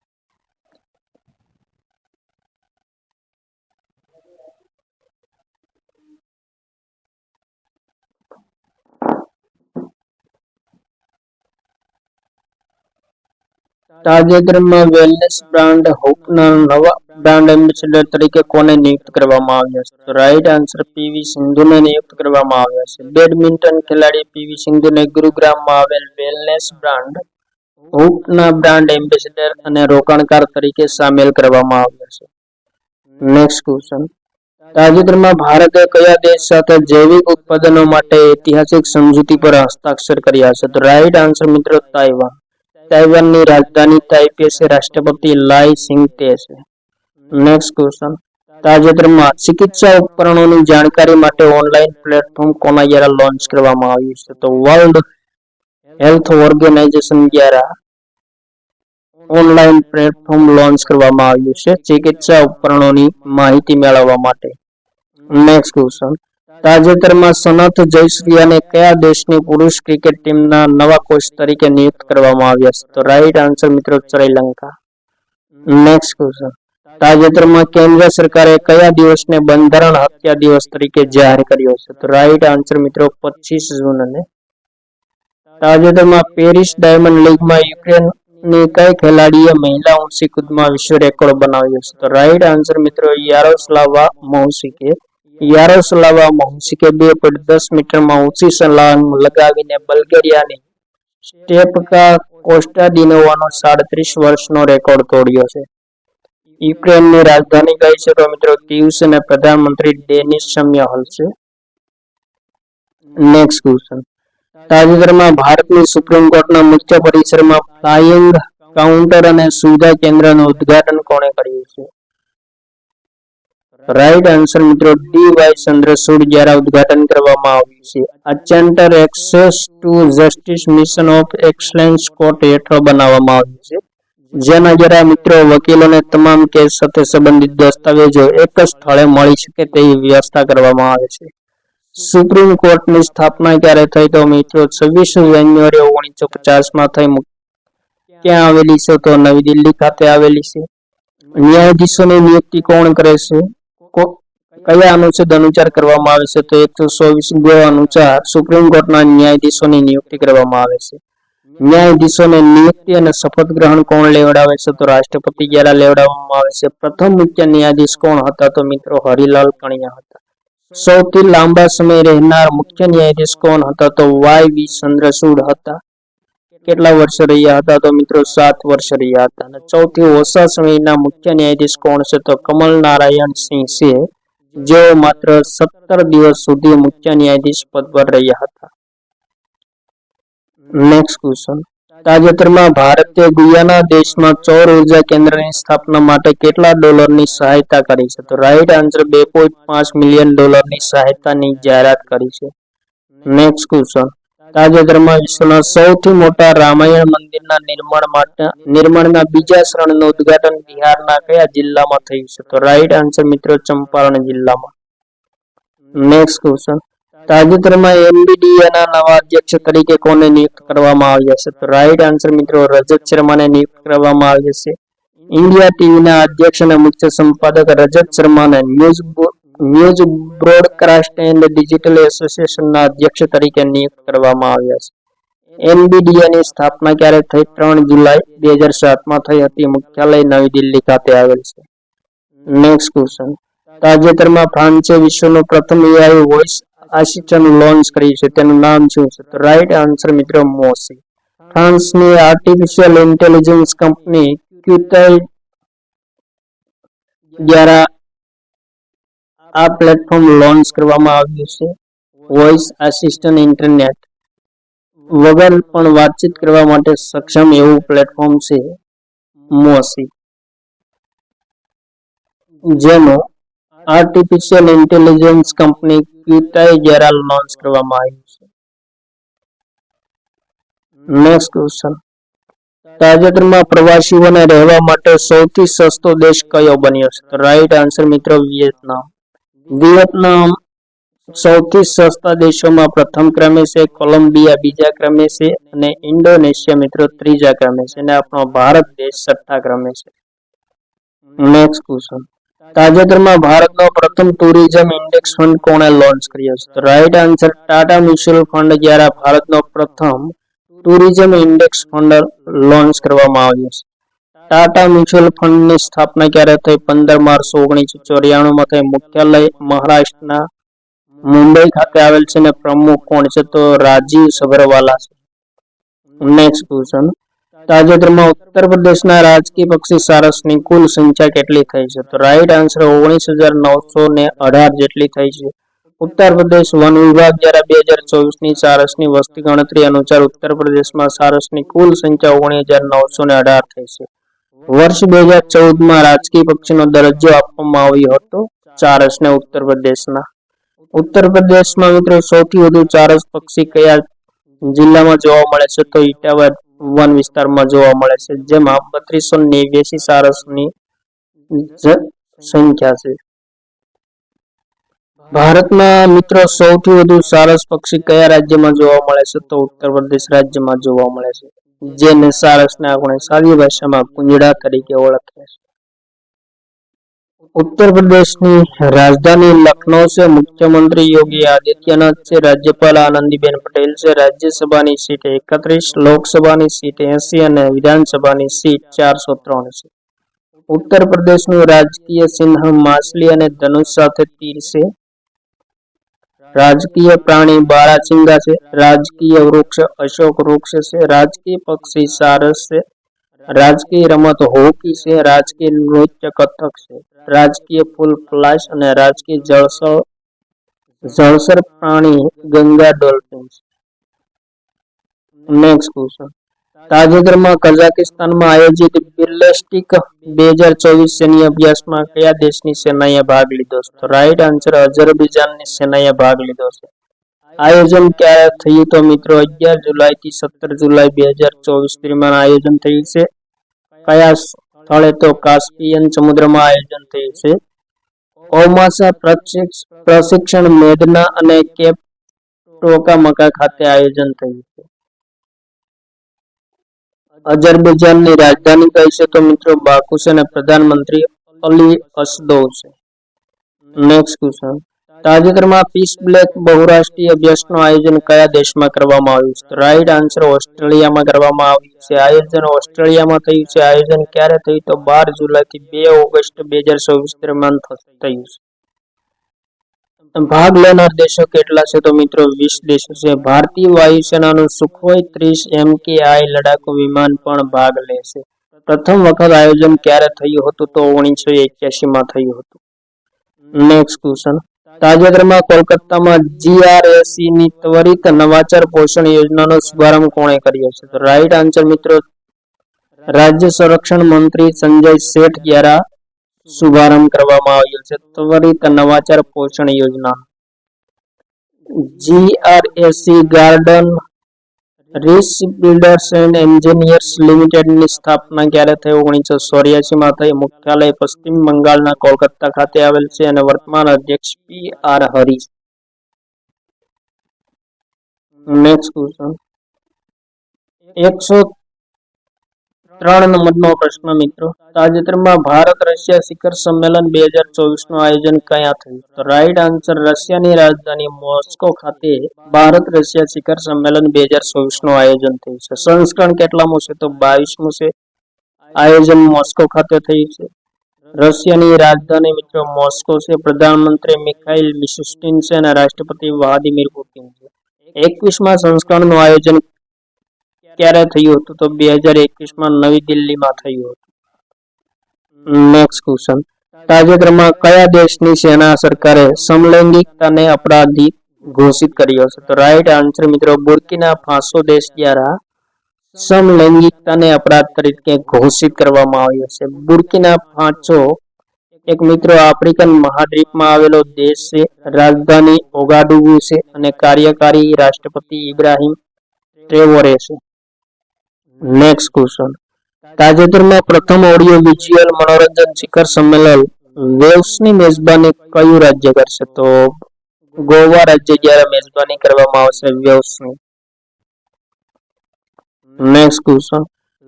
તાજેતરમાં વેલનેસ બ્રાન્ડ હૂકના નવા બ્રાન્ડ એમ્બેસેડર તરીકે કોને નિયુક્ત કરવામાં આવ્યા છે? તો રાઈટ આન્સર પીવી સિંધુને નિયુક્ત કરવામાં આવ્યા છે. બેડમિન્ટન ખેલાડી પીવી સિંધુને ગુરુગ્રામમાં આવેલ વેલનેસ બ્રાન્ડ હૂકના બ્રાન્ડ એમ્બેસેડર અને રોકાણકાર તરીકે સામેલ કરવામાં આવ્યા છે. નેક્સ્ટ ક્વેશ્ચન, તાજેતરમાં ભારતે કયા દેશ સાથે જૈવિક ઉત્પાદનો માટે ઐતિહાસિક સમજૂતી પર હસ્તાક્ષર કર્યા છે? તો રાઈટ આન્સર મિત્રો તાઇવાન. તાઇવાનની રાજધાની તાઇપે છે. રાષ્ટ્રપતિ લાઈ સિંગતે છે. નેક્સ્ટ ક્વેશ્ચન, તાજેતરમાં ચિકિત્સા ઉપકરણોની જાણકારી માટે ઓનલાઈન પ્લેટફોર્મ કોના દ્વારા લોન્ચ કરવામાં આવ્યું છે? તો વર્લ્ડ હેલ્થ ઓર્ગેનાઇઝેશન દ્વારા ઓનલાઈન પ્લેટફોર્મ લોન્ચ કરવામાં આવ્યું છે ચિકિત્સા ઉપકરણોની માહિતી મેળવવા માટે. નેક્સ્ટ ક્વેશ્ચન, તાજેતરમાં સનથ જયસૂર્યાને કયા દેશની પુરુષ ક્રિકેટ ટીમના નવા કોચ તરીકે નિયુક્ત કરવામાં આવ્યા છે? તો રાઈટ આન્સર મિત્રો શ્રીલંકા. નેક્સ્ટ ક્વેશ્ચન, તાજેતરમાં કેન્દ્ર સરકારે કયા દિવસને બંધારણ હત્યા દિવસ તરીકે જાહેર કર્યો છે? તો રાઈટ આન્સર મિત્રો 25 જૂનને. તાજેતરમાં પેરિસ ડાયમંડ લીગમાં યુક્રેનની કઈ ખેલાડીએ મહિલા ઊંચી કૂદમાં વિશ્વ રેકોર્ડ બનાવ્યો છે? તો રાઈટ આન્સર મિત્રો યારોસ્લાવા મોહસિકે. યારોસ્લાવા મોહસિકે 2.10 મીટરમાં ઊંચી છલાંગ લગાવીને બલ્ગેરિયાની સ્ટેપકા કોસ્ટાડિનોવાનો 37 વર્ષનો રેકોર્ડ તોડ્યો છે. યુક્રેનની રાજધાની કઈ છે? તો મિત્રો કીવ છે અને પ્રધાનમંત્રી ડેનિસ શમ્યહલ છે. નેક્સ્ટ ક્વેશ્ચન, તાજેતરમાં ભારતની સુપ્રીમ કોર્ટના મુખ્ય પરિસરમાં ફ્લાઇંગ કાઉન્ટર અને સુવિધા કેન્દ્રનું ઉદ્ઘાટન કોણે કર્યું છે? રાઈટ આન્સર મિત્રો ડી.વાય. ચંદ્રચૂડ દ્વારા ઉદ્ઘાટન કરવામાં આવ્યું છે. આ centre access two justice mission of excellence court હેઠળ બનાવવામાં આવ્યું છે, જેના દ્વારા મિત્રો વકીલોને તમામ કેસ સાથે સંબંધિત દસ્તાવેજો એક જ સ્થળે મળી શકે તેવી વ્યવસ્થા કરવામાં આવે છે. સુપ્રીમ કોર્ટની સ્થાપના ક્યારે થઈ? તો મિત્રો 26 જાન્યુઆરી 1950માં થઈ. ક્યાં આવેલી છે? તો નવી દિલ્હી ખાતે આવેલી છે. ન્યાયાધીશોની નિયુક્તિ કોણ કરે છે? કયા અનુચ્છેદ અનુસાર કરવામાં આવે છે? તો 124 અનુસાર સુપ્રીમ કોર્ટના ન્યાયાધીશોની નિયુક્તિ કરવામાં આવે છે. ન્યાયાધીશોને નિયુક્તિ અને શપથ ગ્રહણ કોણ લેવડાવે છે? તો રાષ્ટ્રપતિ દ્વારા લેવડાવવામાં આવે છે. પ્રથમ મુખ્ય ન્યાયાધીશ કોણ હતા? તો મિત્રો હરિલાલ કણિયા હતા. સૌથી લાંબા સમય રહેનાર મુખ્ય ન્યાયાધીશ કોણ હતા? તો વાય.વી. ચંદ્રચૂડ હતા. કેટલા વર્ષ રહ્યા હતા? તો મિત્રો 7 વર્ષ રહ્યા હતા. અને સૌથી ઓછા સમયના મુખ્ય ન્યાયાધીશ કોણ છે? તો કમલ નારાયણ સિંહ છે, જેઓ માત્ર 17 દિવસ સુધી મુખ્ય ન્યાયાધીશ પદ પર રહ્યા હતા. નેક્સ્ટ ક્વેશ્ચન, તાજેતરમાં ભારતે ગુયાના દેશમાં સૌર ઉર્જા કેન્દ્રની સ્થાપના માટે કેટલા ડોલરની સહાયતા કરી છે? તો રાઈટ આન્સર $2.5 મિલિયન સહાયતાની જાહેરાત કરી છે. નેક્સ્ટ ક્વેશ્ચન, તાજેતરમાં વિશ્વના સૌથી મોટા રામાયણ મંદિરના નિર્માણના બીજા શરણનું ઉદ્ઘાટન બિહારના કયા જિલ્લામાં થયું છે? તો રાઈટ આન્સર મિત્રો ચંપારણ જિલ્લામાં. નેક્સ્ટ ક્વેશ્ચન, તાજેતરમાં એનબીડીએના નવા અધ્યક્ષ તરીકે કોને નિયુક્ત કરવામાં આવ્યા છે? તો રાઈટ આન્સર મિત્રો રજત શર્માને નિયુક્ત કરવામાં આવ્યા છે. ઇન્ડિયા ટીવીના અધ્યક્ષ અને મુખ્ય સંપાદક રજત શર્માને ન્યૂઝ બ્રોડકાસ્ટ એન્ડ ડિજિટલ એસોસિએશનના અધ્યક્ષ તરીકે નિયુક્ત કરવામાં આવ્યા છે. એનબીડીએની સ્થાપના ક્યારે થઈ? 3 જુલાઈ 2007માં થઈ હતી. મુખ્યાલય નવી દિલ્હી ખાતે આવેલ છે. નેક્સ્ટ ક્વેશ્ચન, તાજેતરમાં ફ્રાન્સે વિશ્વનું પ્રથમ AI વોઇસ આસિસ્ટન્ટ લોન્ચ કર્યું છે, તેનું નામ શું છે? તો રાઈટ આન્સર મિત્રો મોસી. ફ્રાન્સની આર્ટિફિશિયલ ઇન્ટેલિજન્સ કંપની ક્યુટાઈ દ્વારા આ પ્લેટફોર્મ લોન્ચ કરવામાં આવ્યું છે. વોઇસ આસિસ્ટન્ટ ઇન્ટરનેટ વગર પણ વાતચીત કરવા માટે સક્ષમ એવું પ્લેટફોર્મ છે મોસી, જેનો આર્ટિફિશિયલ ઇન્ટેલિજન્સ કંપની ક્યુટાઈ દ્વારા લોન્ચ કરવામાં આવ્યું છે. નેક્સ્ટ ક્વેશ્ચન, તાજેતરમાં પ્રવાસીઓને રહેવા માટે સૌથી સસ્તો દેશ કયો બન્યો છે? તો રાઈટ આન્સર મિત્રો વિયેતનામ. વિયેતનામ સૌથી સસ્તા દેશોમાં પ્રથમ ક્રમે છે, કોલંબિયા બીજા ક્રમે છે અને ઇન્ડોનેશિયા મિત્રો ત્રીજા ક્રમે છે અને આપણો ભારત દેશ 6થા ક્રમે છે. નેક્સ્ટ ક્વેશ્ચન, તાજેતરમાં ભારતનો પ્રથમ ટુરિઝમ ઇન્ડેક્સ ફંડ કોણે લોન્ચ કર્યો છે? તો right answer Tata mutual fund દ્વારા ભારતનો પ્રથમ ટુરિઝમ ઇન્ડેક્સ ફંડ લોન્ચ કરવામાં આવ્યો છે. ટાટા મ્યુચ્યુઅલ ફંડની સ્થાપના ક્યારે થઈ? 15 માર્ચ 1994 માં થઈ. મુખ્યાલય મહારાષ્ટ્રના મુંબઈ ખાતે આવેલ છે અને પ્રમુખ કોણ છે? તો રાજીવ સબરવાલા છે. નેક્સ્ટ ક્વેશ્ચન, તાજેતરમાં ઉત્તર પ્રદેશના રાજકીય પક્ષી સારસની કુલ સંખ્યા કેટલી થઈ છે? તો રાઈટ આન્સર 19,918 જેટલી થઈ છે. ઉત્તર પ્રદેશ વન વિભાગ દ્વારા 2024ની સારસની વસ્તી ગણતરી અનુસાર ઉત્તર પ્રદેશમાં સારસની કુલ સંખ્યા 19,918 થઈ છે. વર્ષ 2014માં રાજકીય પક્ષીનો દરજ્જો આપવામાં આવ્યો હતો સારસને ઉત્તર પ્રદેશમાં મિત્રો સૌથી વધુ સારસ પક્ષી કયા જિલ્લામાં જોવા મળે છે? તો ઇટાવા વન વિસ્તારમાં જોવા મળે છે, જેમાં 3289 સારસની સંખ્યા છે. ભારતમાં મિત્રો સૌથી વધુ સારસ પક્ષી કયા રાજ્યમાં જોવા મળે છે? તો ઉત્તર પ્રદેશ રાજ્યમાં જોવા મળે છે, જેને સારસને આપણે સાદી ભાષામાં કુંજડા તરીકે ઓળખીએ છીએ. ઉત્તર પ્રદેશની રાજધાની લખનૌ છે. મુખ્યમંત્રી યોગી આદિત્યનાથ છે. રાજ્યપાલ આનંદીબેન પટેલ છે. રાજ્યસભાની સીટ 31, લોકસભાની સીટ 80 અને વિધાનસભાની સીટ 403 છે. ઉત્તર પ્રદેશનું રાજકીય ચિહ્ન માછલી અને ધનુષ સાથે તીર છે. રાજકીય પ્રાણી બારાચીંગા છે. રાજકીય વૃક્ષ અશોક વૃક્ષ છે. રાજકીય પક્ષી સારસ છે. રાજકીય રમત હોકી છે. રાજકીય નૃત્ય કથક છે. રાજકીય ફૂલ પલાશ અને રાજકીય જળચર પ્રાણી ગંગા ડોલ્ફિન છે. નેક્સ્ટ ક્વેશ્ચન, તાજેતરમાં કઝાકિસ્તાનમાં આયોજિત બિરલેસ્ટિક 2024 સૈન્ય અભ્યાસમાં કયા દેશની સેનાએ ભાગ લીધો છે? તો રાઈટ આન્સર અઝરબૈજાનની સેનાએ ભાગ લીધો છે. આયોજન ક્યારે થયું? તો મિત્રો 11 જુલાઈથી 17 જુલાઈ 2024 દરમિયાન આયોજન થયું છે. કયા સ્થળે? તો કાસ્પિયન સમુદ્રમાં આયોજન થયું છે. ઓમાસા પ્રશિક્ષણ મેદના અને કેપ ટોકામકા ખાતે આયોજન થયું છે. અઝરબૈજાનની રાજધાની કઈ છે? તો મિત્રો બાકુ છે અને પ્રધાનમંત્રી અલી અસદોવ છે. નેક્સ્ટ ક્વેશ્ચન, તાજેતરમાં પીસ બ્લેક બહુરાષ્ટ્રીય અભ્યાસનું આયોજન કયા દેશમાં કરવામાં આવ્યું છે? તો રાઈટ આન્સર ઓસ્ટ્રેલિયામાં કરવામાં આવ્યું છે. આયોજન ઓસ્ટ્રેલિયામાં થયું છે. આયોજન ક્યારે થયું? તો 12 જુલાઈથી 2 ઓગસ્ટ 2024 દરમિયાન થયું છે. ભાગ લેનાર દેશો કેટલા છે? તો મિત્રો 20 દેશો છે. ભારતીય વાયુસેનાનું સુખોઈ 30 MKI લડાકુ વિમાન પણ ભાગ લે છે. પ્રથમ વખત આયોજન ક્યારે થયું હતું? તો 1981માં થયું હતું. નેક્સ્ટ ક્વેશ્ચન, તાજેતરમાં કોલકાતામાં GRAC ની ત્વરિત નવાચાર પોષણ યોજનાનો શુભારંભ કોણે કર્યો છે? તો રાઈટ આન્સર મિત્રો રાજ્ય સંરક્ષણ મંત્રી સંજય શેઠ દ્વારા શુભારંભ કરવામાં આવ્યો છે ત્વરિત નવાચાર પોષણ યોજના. GRAC garden reach builders and engineers લિમિટેડની સ્થાપના ક્યારે થઈ? 1984માં થઈ. મુખ્યાલય પશ્ચિમ બંગાળના કોલકાતા ખાતે આવેલ છે અને વર્તમાન અધ્યક્ષ PR હરી. નેક્સ્ટ ક્વેશ્ચન, 103 નંબરનો પ્રશ્ન મિત્રો, તાજેતરમાં ભારત રશિયા શિખર સંમેલન 2024નું આયોજન ક્યાં થયું? તો રાઈટ આન્સર રશિયાની રાજધાની મોસ્કો ખાતે ભારત રશિયા શિખર સંમેલન 2024નું આયોજન થયું છે. સંસ્કરણ કેટલામું છે? તો 22મું છે. આયોજન મોસ્કો ખાતે થયું છે. રશિયાની રાજધાની મિત્રો મોસ્કો છે. પ્રધાનમંત્રી મિખાઇલ મિશુસ્ટિન છે અને રાષ્ટ્રપતિ વ્લાદિમીર પુતિન છે. 21મા સંસ્કરણનું આયોજન ક્યારે થયું હતું? તો 2021માં નવી દિલ્હીમાં થયું હતું. નેક્સ્ટ ક્વેશ્ચન, તાજેતરમાં કયા દેશની સેના સરકારે સમલૈંગિકતાને અપરાધી ઘોષિત કર્યો છે? તો રાઈટ આન્સર મિત્રો બુર્કિના ફાસો દેશ દ્વારા સમલૈંગિકતાને અપરાધ તરીકે ઘોષિત કરવામાં આવ્યો છે. બુર્કિના ફાસો એક મિત્રો આફ્રિકન મહાદ્વીપમાં આવેલો દેશ છે. રાજધાની ઓગાડુગુ છે અને કાર્યકારી રાષ્ટ્રપતિ ઇબ્રાહિમ ટ્રેવોરે છે. નેક્સ્ટ ક્વેશ્ચન, તાજેતરમાં પ્રથમ ઓડિયો વિઝ્યુઅલ મનોરંજન શિખર સંમેલન વેવ્સની મેજબાની કયું રાજ્ય કરશે? તો ગોવા રાજ્ય દ્વારા મેજબાની કરવામાં આવશે વેવ્સની. નેક્સ્ટ ક્વેશ્ચન,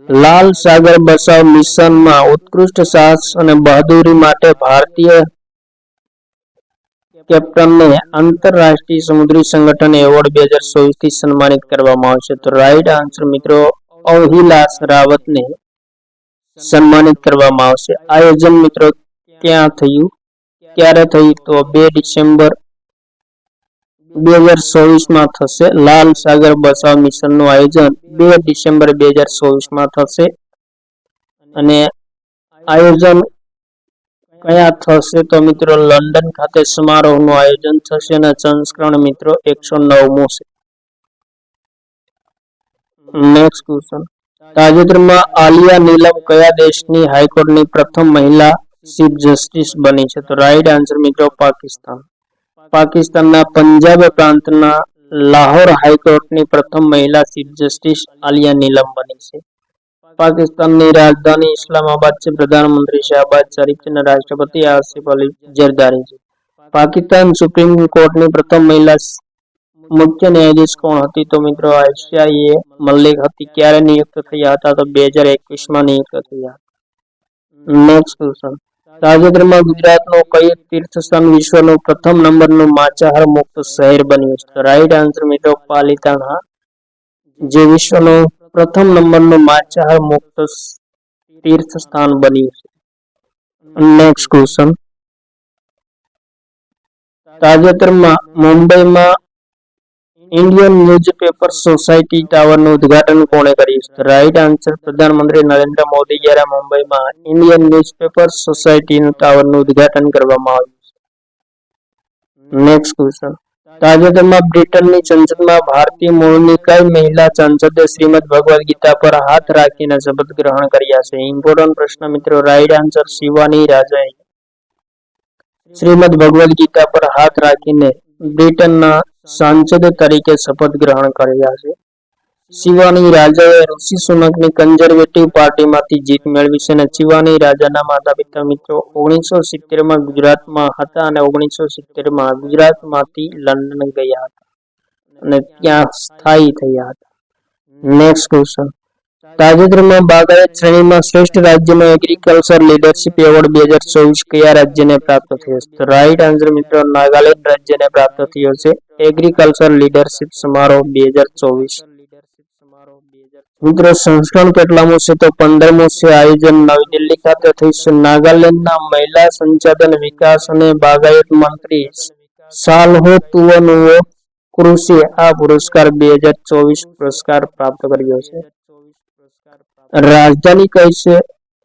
લાલ સાગર બચાવ મિશનમાં ઉત્કૃષ્ટ સાહસ અને બહાદુરી માટે ભારતીય કેપ્ટનને આંતરરાષ્ટ્રીય સમુદ્રી સંગઠન એવોર્ડ 2024 થી સન્માનિત કરવામાં આવશે. તો રાઈટ આન્સર મિત્રો અવહિલાસ રાવતને સન્માનિત કરવામાં આવશે. આયોજન મિત્રો ક્યાં થયું, ક્યારે થયું? તો 2 ડિસેમ્બર 2024 થશે. લાલ સાગર બચાવ મિશનનું આયોજન 2 ડિસેમ્બર 2024 થશે. અને આયોજન કયા થશે? તો મિત્રો લંડન ખાતે સમારોહનું આયોજન થશે અને સંસ્કરણ મિત્રો 109મું છે. નેક્સ્ટ ક્વેશ્ચન, તાજેતરમાં આલિયા નીલમ કયા દેશની હાઈકોર્ટની પ્રથમ મહિલા ચીફ જસ્ટિસ બની છે? તો રાઈટ આન્સર મિત્રો પાકિસ્તાન. પાકિસ્તાનના પંજાબ પ્રાંતના લાહોર હાઈકોર્ટની પ્રથમ મહિલા ચીફ જસ્ટિસ આલિયા નીલમ બની છે. પાકિસ્તાનની રાજધાની ઇસ્લામાબાદ છે. પ્રધાનમંત્રી શહબાજ શરીફ અને રાષ્ટ્રપતિ આસિફ અલી ઝરદારી છે. પાકિસ્તાન સુપ્રીમ કોર્ટની પ્રથમ મહિલા મુખ્ય ન્યાયાધીશ કોણ હતી? તો મિત્રો આયશા મલિક હતી. ક્યારે નિયુક્ત થયા હતા? તો 2021 નિયુક્ત થયા. નેક્સ્ટ ક્વેશ્ચન, તાજેતરમાં ગુજરાતનું કયું તીર્થસ્થાન વિશ્વનું પ્રથમ નંબરનું માંસાહાર મુક્ત શહેર બન્યું છે? તો રાઈટ આન્સર મિત્રો પાલિતાણા, જે વિશ્વનું પ્રથમ નંબરનું માંસાહાર મુક્ત તીર્થસ્થાન બન્યું છે. નેક્સ્ટ ક્વેશ્ચન, તાજેતરમાં મુંબઈમાં ઇન્ડિયન ન્યૂઝપેપર સોસાયટી ટાવરનું ઉદ્ઘાટન કોણે કર્યું છે? રાઈટ આન્સર પ્રધાનમંત્રી નરેન્દ્ર મોદી દ્વારા મુંબઈમાં ઇન્ડિયન ન્યૂઝપેપર સોસાયટીનું ટાવરનું ઉદ્ઘાટન કરવામાં આવ્યું છે. નેક્સ્ટ ક્વેશ્ચન, તાજેતરમાં બ્રિટનની સંસદમાં ભારતીય મૂળની કઈ મહિલા સાંસદે શ્રીમદ ભગવદ ગીતા પર હાથ રાખીને શપથ ગ્રહણ કર્યા છે? ઇમ્પોર્ટન્ટ પ્રશ્ન મિત્રો. રાઈટ આન્સર શિવાની રાજાએ શ્રીમદ ભગવદ ગીતા પર હાથ રાખીને બ્રિટનના સાંસદ તરીકે શપથ ગ્રહણ કર્યા છે. શિવાની રાજાએ ઋષિ સુનકની કન્ઝર્વેટિવ પાર્ટીમાંથી જીત મેળવી છે અને શિવાની રાજાના માતા પિતા મિત્રો 1970 ગુજરાતમાં હતા અને 1970 ગુજરાતમાંથી લંડન ગયા હતા અને ત્યાં સ્થાયી થયા હતા. નેક્સ્ટ ક્વેશ્ચન, તાજેતરમાં બાગાયત શ્રેણીમાં શ્રેષ્ઠ રાજ્યનો એગ્રીકલ્ચર લીડરશિપ એવોર્ડ 2024 કયા રાજ્યને પ્રાપ્ત થયો છે? તો રાઈટ આન્સર મિત્રો નાગાલેન્ડ રાજ્યને પ્રાપ્ત થયો છે એગ્રીકલ્ચર લીડરશિપ સમારોહ 2024. મિત્રો સંસ્કરણ કેટલામું છે? તો 15મું છે. આયોજન નવી દિલ્હી ખાતે થશે. નાગાલેન્ડના મહિલા સંસાધન વિકાસ અને બાગાયત મંત્રી સાલ્હો તુવનુઓ કૃષિએ આ પુરસ્કાર 2024 પુરસ્કાર પ્રાપ્ત કર્યો છે. રાજધાની કઈ છે?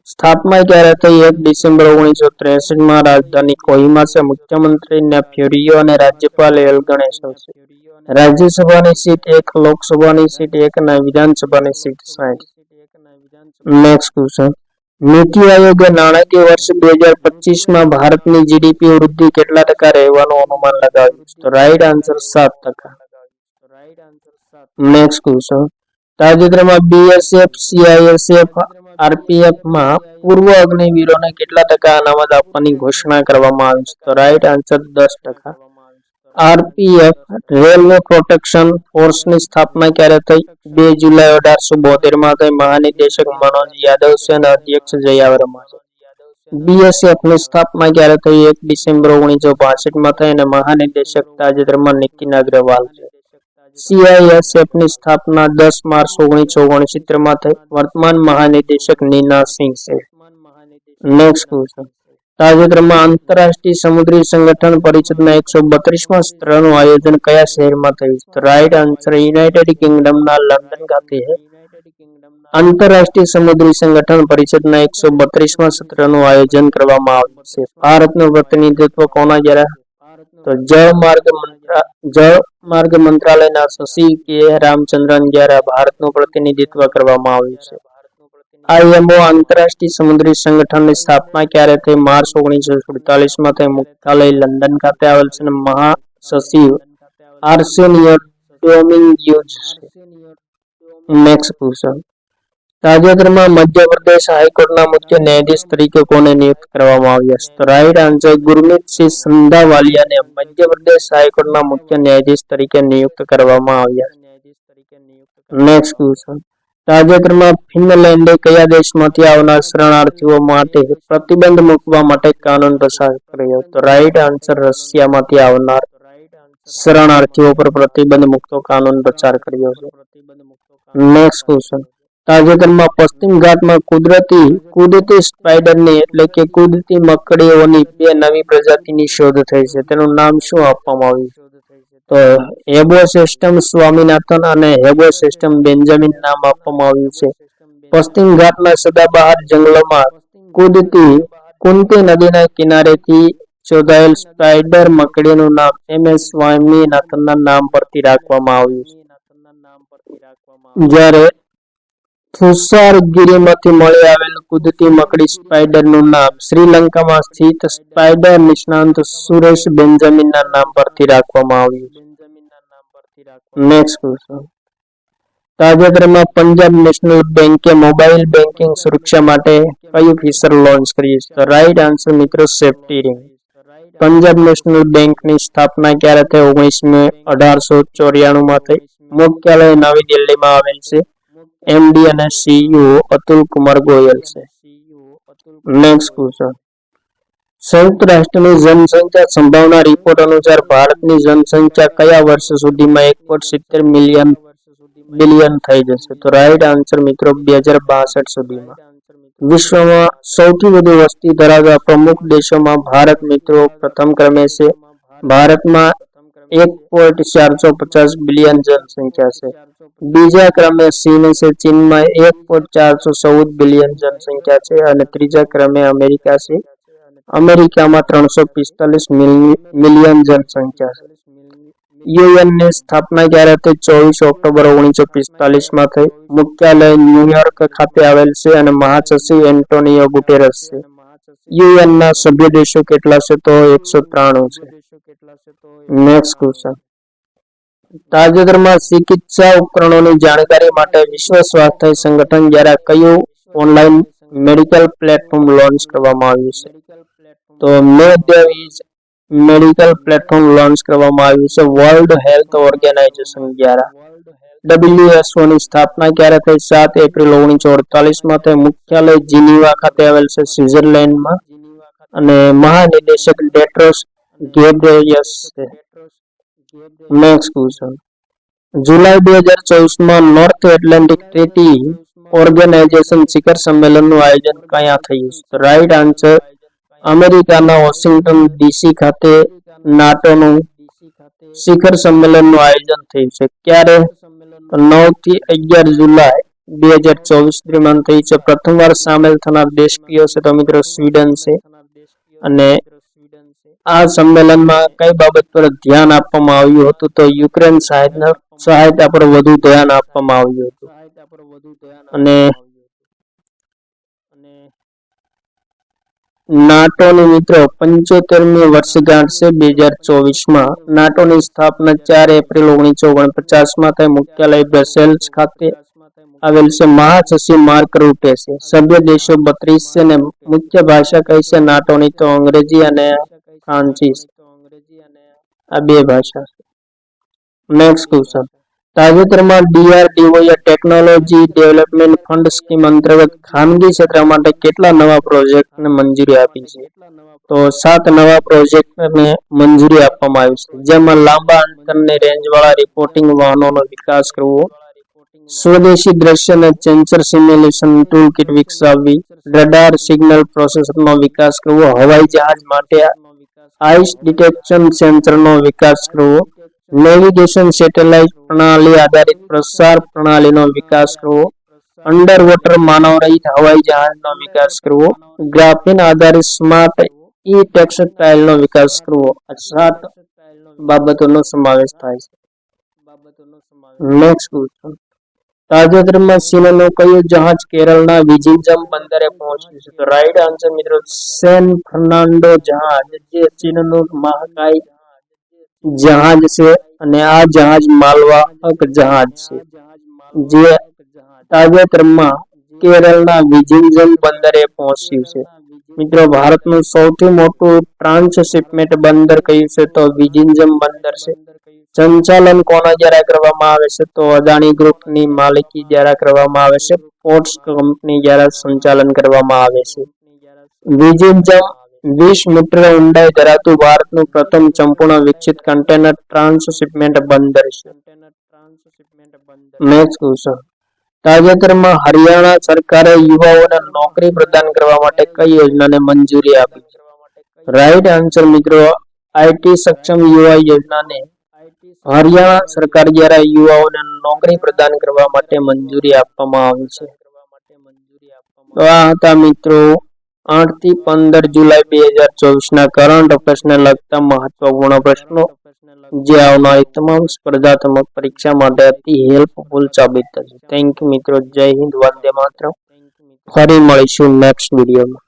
સ્થાપના ક્યારે થઈ? 1 ડિસેમ્બર 1963 રાજધાની કોહિમા છે. મુખ્યમંત્રી નેફ્યુરિયો અને રાજ્યપાલ એલ ગણેશો છે. રાજ્યસભાની સીટ 1, લોકસભાની સીટ 1 અને વિધાનસભાની સીટ 60. નેક્સ્ટ ક્વેશ્ચન, નીતિ આયોગે નાણાકીય વર્ષ 2025 ભારતની જીડીપી વૃદ્ધિ કેટલા ટકા રહેવાનું અનુમાન લગાવ્યું છે? તો રાઈટ આન્સર 7%. નેક્સ્ટ ક્વેશ્ચન, તાજેતરમાં બીએસએફ, સીઆઈએસએફ, આરપીએફમાં પૂર્વ અગ્નિવીરોને કેટલા ટકા અનામત આપવાની ઘોષણા કરવામાં આવી છે? તો right answer 10%. RPF railway protection ફોર્સની સ્થાપના ક્યારે થઈ? 2 જુલાઈ 1872 થઈ. મહાનિદેશક મનોજ યાદવ છે અને અધ્યક્ષ જયા વર્મા છે. બીએસએફની સ્થાપના ક્યારે થઈ? 1 ડિસેમ્બર 1965 થઈ અને મહાનિદેશક તાજેતરમાં નીતિન અગ્રવાલ છે. સીઆઈએસએફની સ્થાપના 10 માર્ચ 1969 થઈ. વર્તમાન મહાનિદેશક નીના સિંહ છે. નેક્સ્ટ ક્વેશ્ચન, તાજેતરમાં આંતરરાષ્ટ્રીય સમુદ્રી સંગઠન પરિષદના 132મા સત્રનું આયોજન કયા શહેરમાં થયું છે? રાઈટ આન્સર યુનાઇટેડ કિંગડમના લંડન ખાતે આંતરરાષ્ટ્રીય સમુદ્રી સંગઠન પરિષદના 132મા સત્રનું આયોજન કરવામાં આવ્યું છે. ભારતનું પ્રતિનિધિત્વ કોના દ્વારા? તો જળમાર્ગ મંત્રાલયના સચિવ કે રામચંદ્રન દ્વારા ભારતનું પ્રતિનિધિત્વ કરવામાં આવ્યું છે. આઈએમઓ આંતરરાષ્ટ્રીય સમુદ્રી સંગઠનની સ્થાપના ક્યારે થઈ? માર્ચ 1947 થઈ. મુખ્યાલય લંડન ખાતે આવેલ છે અને મહાસચિવ આર્સેનિયો ડોમિંગ્યુઝ છે. નેક્સ્ટ ક્વેશ્ચન, તાજેતરમાં મધ્યપ્રદેશ હાઈકોર્ટના મુખ્ય ન્યાયાધીશ તરીકે કોને નિયુક્ત કરવામાં આવ્યા છે? તો રાઈટ આન્સર ગુરમીતસિંહ સંધાવાલિયાને મધ્યપ્રદેશ હાઈકોર્ટના મુખ્ય ન્યાયાધીશ તરીકે નિયુક્ત કરવામાં આવ્યા છે. નેક્સ્ટ ક્વેશ્ચન, તાજેતરમાં ફિનલેન્ડે કયા દેશમાંથી આવનાર શરણાર્થીઓ માટે પ્રતિબંધ મૂકવા માટે કાનૂન પસાર કર્યો? તો રાઈટ આન્સર રશિયામાંથી આવનાર શરણાર્થીઓ પર પ્રતિબંધ મૂકતો કાનૂન પસાર કર્યો છે. નેક્સ્ટ ક્વેશ્ચન, તાજેતરમાં પશ્ચિમ ઘાટમાં કુદરતી સ્પાઈડરની એટલે કે કુદરતી મકડીઓની 2 નવી પ્રજાતિની શોધ થઈ છે. તેનું નામ શું આપવામાં આવ્યું? તો હેબોસેસ્ટમ સ્વામિનાથન અને હેબોસેસ્ટમ બેન્જામિન નામ આપવામાં આવ્યું છે. પશ્ચિમ ઘાટના સદાબહાર જંગલોમાં કુંતી નદીના કિનારેથી શોધાયેલ સ્પાઈડર મકડીનું નામ MS સ્વામિનાથનના નામ પરથી રાખવામાં આવ્યું છે. જ્યારે થુષારગીરીમાંથી મળી આવેલ કુદરતી મકડી સ્પાઈડરનું નામ શ્રીલંકામાં સ્થિત સ્પાઈડર નિષ્ણાંત સુરેશ બેન્જામિનના નામ પરથી રાખવામાં આવ્યું છે. Next question. તાજેતરમાં પંજાબ નેશનલ બેંકે મોબાઈલ બેન્કિંગ સુરક્ષા માટે કયું ફીચર લોન્ચ કર્યું છે? તો રાઈટ આન્સર મિત્રો સેફ્ટી રિંગ. પંજાબ નેશનલ બેંકની સ્થાપના ક્યારે થઈ? 19 મે 1894 માં થઈ. મુખ્યાલય નવી દિલ્હીમાં આવેલ છે. MD અને CEO અતુલ કુમાર ગોયલ છે. Next question. સંયુક્ત રાષ્ટ્રની જનસંખ્યા સંભાવના રિપોર્ટ અનુસાર ભારતની જનસંખ્યા કયા વર્ષ સુધીમાં 1.70 બિલિયન થઈ જશે? તો રાઈટ આન્સર મિત્રો 2062 સુધીમાં. વિશ્વમાં સૌથી વધુ વસ્તી ધરાવતા પ્રમુખ દેશોમાં ભારત મિત્રો પ્રથમ ક્રમે છે. ભારતમાં 1.450 બિલિયન જનસંખ્યા છે. બીજા ક્રમે ચીન છે. ચીનમાં 1.414 બિલિયન જનસંખ્યા છે અને ત્રીજા ક્રમે અમેરિકા છે. અમેરિકામાં 345 મિલિયન જનસંખ્યા છે. UN ની સ્થાપના ક્યારે થઈ? 24 ઓક્ટોબર 1945 માં થઈ. મુખ્યાલય ન્યુયોર્ક ખાતે આવેલ છે અને મહાસચિવ એન્ટોનિયો ગુટેરસ છે. UN ના સભ્ય દેશો કેટલા છે? તો 193 છે. Next question. તાજેતરમાં ચિકિત્સા ઉપકરણોની જાણકારી માટે વિશ્વ સ્વાસ્થ્ય સંગઠન દ્વારા કયું ઓનલાઈન મેડિકલ પ્લેટફોર્મ લોન્ચ કરવામાં આવ્યું છે? તો મેડિકલ પ્લેટફોર્મ લોન્ચ કરવામાં આવ્યું છે વર્લ્ડ હેલ્થ ઓર્ગેનાઇઝેશન દ્વારા. WHO ની સ્થાપના ક્યારે થઈ? 7 એપ્રિલ 1948 માં થઈ. મુખ્યાલય જીનીવા ખાતે આવેલ છે સ્વિટ્ઝરલેન્ડમાં અને મહાનિદેશક ટેડ્રોસ ઘેબ્રેયસસ છે. Next question. જુલાઈ 2024 માં નોર્થ એટલાન્ટિક ટ્રીટી ઓર્ગેનાઇઝેશન શિખર સંમેલનનું આયોજન ક્યાં થયું છે? તો રાઈટ આન્સર અમેરિકાના વોશિંગ્ટન DC ખાતે નાટોનું શિખર સંમેલનનું આયોજન થયું છે. ક્યારે? 9 થી 11 જુલાઈ 2024 દરમિયાન થયું છે. પ્રથમવાર સામેલ થનાર દેશ કયો છે? તો મિત્રો સ્વીડન છે. અને આ સંમેલનમાં કઈ બાબત પર ધ્યાન આપવામાં આવ્યું હતું? તો યુક્રેન સહાયતા પર વધુ ધ્યાન આપવામાં આવ્યું હતું. અને નાટોની મિત્રો 75મી વર્ષગાંઠ છે 2024 માં. નાટોની સ્થાપના 4 એપ્રિલ 1949 માં થઈ. મુખ્યાલય બ્રસેલ્સ ખાતે આવેલ છે. મહાસચિવ માર્ક રૂટે છે. સભ્ય દેશો 32 છે અને મુખ્ય ભાષા કઈ છે નાટોની? તો અંગ્રેજી અને ફ્રાન્સીસ, આ 2 ભાષા છે. Next question. તાજેતરમાં DRDO એ ટેકનોલોજી ડેવલપમેન્ટ ફંડ સ્કીમ અંતર્ગત ખાનગી ક્ષેત્ર માટે કેટલા નવા પ્રોજેક્ટને મંજૂરી આપી છે? તો 7 નવા પ્રોજેક્ટને મંજૂરી આપવામાં આવી છે. જેમાં લાંબા અંતરની રેન્જવાળા રિપોર્ટિંગ વાહનોનો વિકાસ કરવો, સ્વદેશી દ્રશ્ય અને સેન્સર સિમ્યુલેશન ટૂલકિટ વિકસાવવી, રડાર સિગ્નલ પ્રોસેસરનો વિકાસ કરવો, હવાઈ જહાજ માટે આઈસ ડિટેક્શન સેન્સરનો વિકાસ કરવો, નેવિગેશન સેટેલાઇટ પ્રણાલી આધારિત પ્રસાર પ્રણાલીનો વિકાસ કરવો, અંડર વોટર માનવરહિત હવાઈ જહાજનો વિકાસ કરવો, ગ્રાફીન આધારિત સ્માર્ટ ટેક્સટાઇલનો વિકાસ કરવો. આ 7 બાબતોનો સમાવેશ થાય છે. Next question. તાજેતરમાં ચીનનું કયું જહાજ કેરળના વિજિંજમ બંદરે પહોંચ્યું છે? તો રાઈટ આન્સર મિત્રો સેન ફર્નાન્ડો જહાજ, જે ચીનનું મહાકાય જહાજ છે અને આ જહાજ માલવાહક જહાજ છે જે તાજેતરમાં કેરળના વિજિંજમ બંદરે પહોંચ્યું છે. મિત્રો ભારતનું સૌથી મોટું ટ્રાન્સશિપમેન્ટ બંદર કયું છે? તો વિજિંજમ બંદર છે. સંચાલન કોના દ્વારા કરવામાં આવે છે? તો અદાણી ગ્રુપની માલિકી દ્વારા કરવામાં આવે છે. પોર્ટ્સ કંપની દ્વારા સંચાલન કરવામાં આવે છે. વિજિંજમ 20 મીટર ઊંડાઈ ધરાવતું ભારતનું પ્રથમ સંપૂર્ણ વિકસિત કન્ટેનર ટ્રાન્સશિપમેન્ટ બંદર છે. Next question. તાજેતરમાં હરિયાણા સરકારે યુવાઓને નોકરી પ્રદાન કરવા માટે કઈ યોજનાને મંજૂરી આપી? રાઈટ આન્સર મિત્રો, આઈટી સક્ષમ યુવા યોજનાને હરિયાણા સરકાર દ્વારા યુવાઓને નોકરી પ્રદાન કરવા માટે મંજૂરી આપવામાં આવી છે. તો આ હતા મિત્રો 8 થી 15 જુલાઈ 2024 ના કરંટ અફેર્સને લગતા મહત્વપૂર્ણ પ્રશ્નો, જે આવનારી તમામ સ્પર્ધાત્મક પરીક્ષા માટે અતિ હેલ્પફુલ સાબિત થશે. થેન્ક યુ મિત્રો. જય હિન્દ, વંદે માતરમ. ફરી મળીશું નેક્સ્ટ વિડીયોમાં.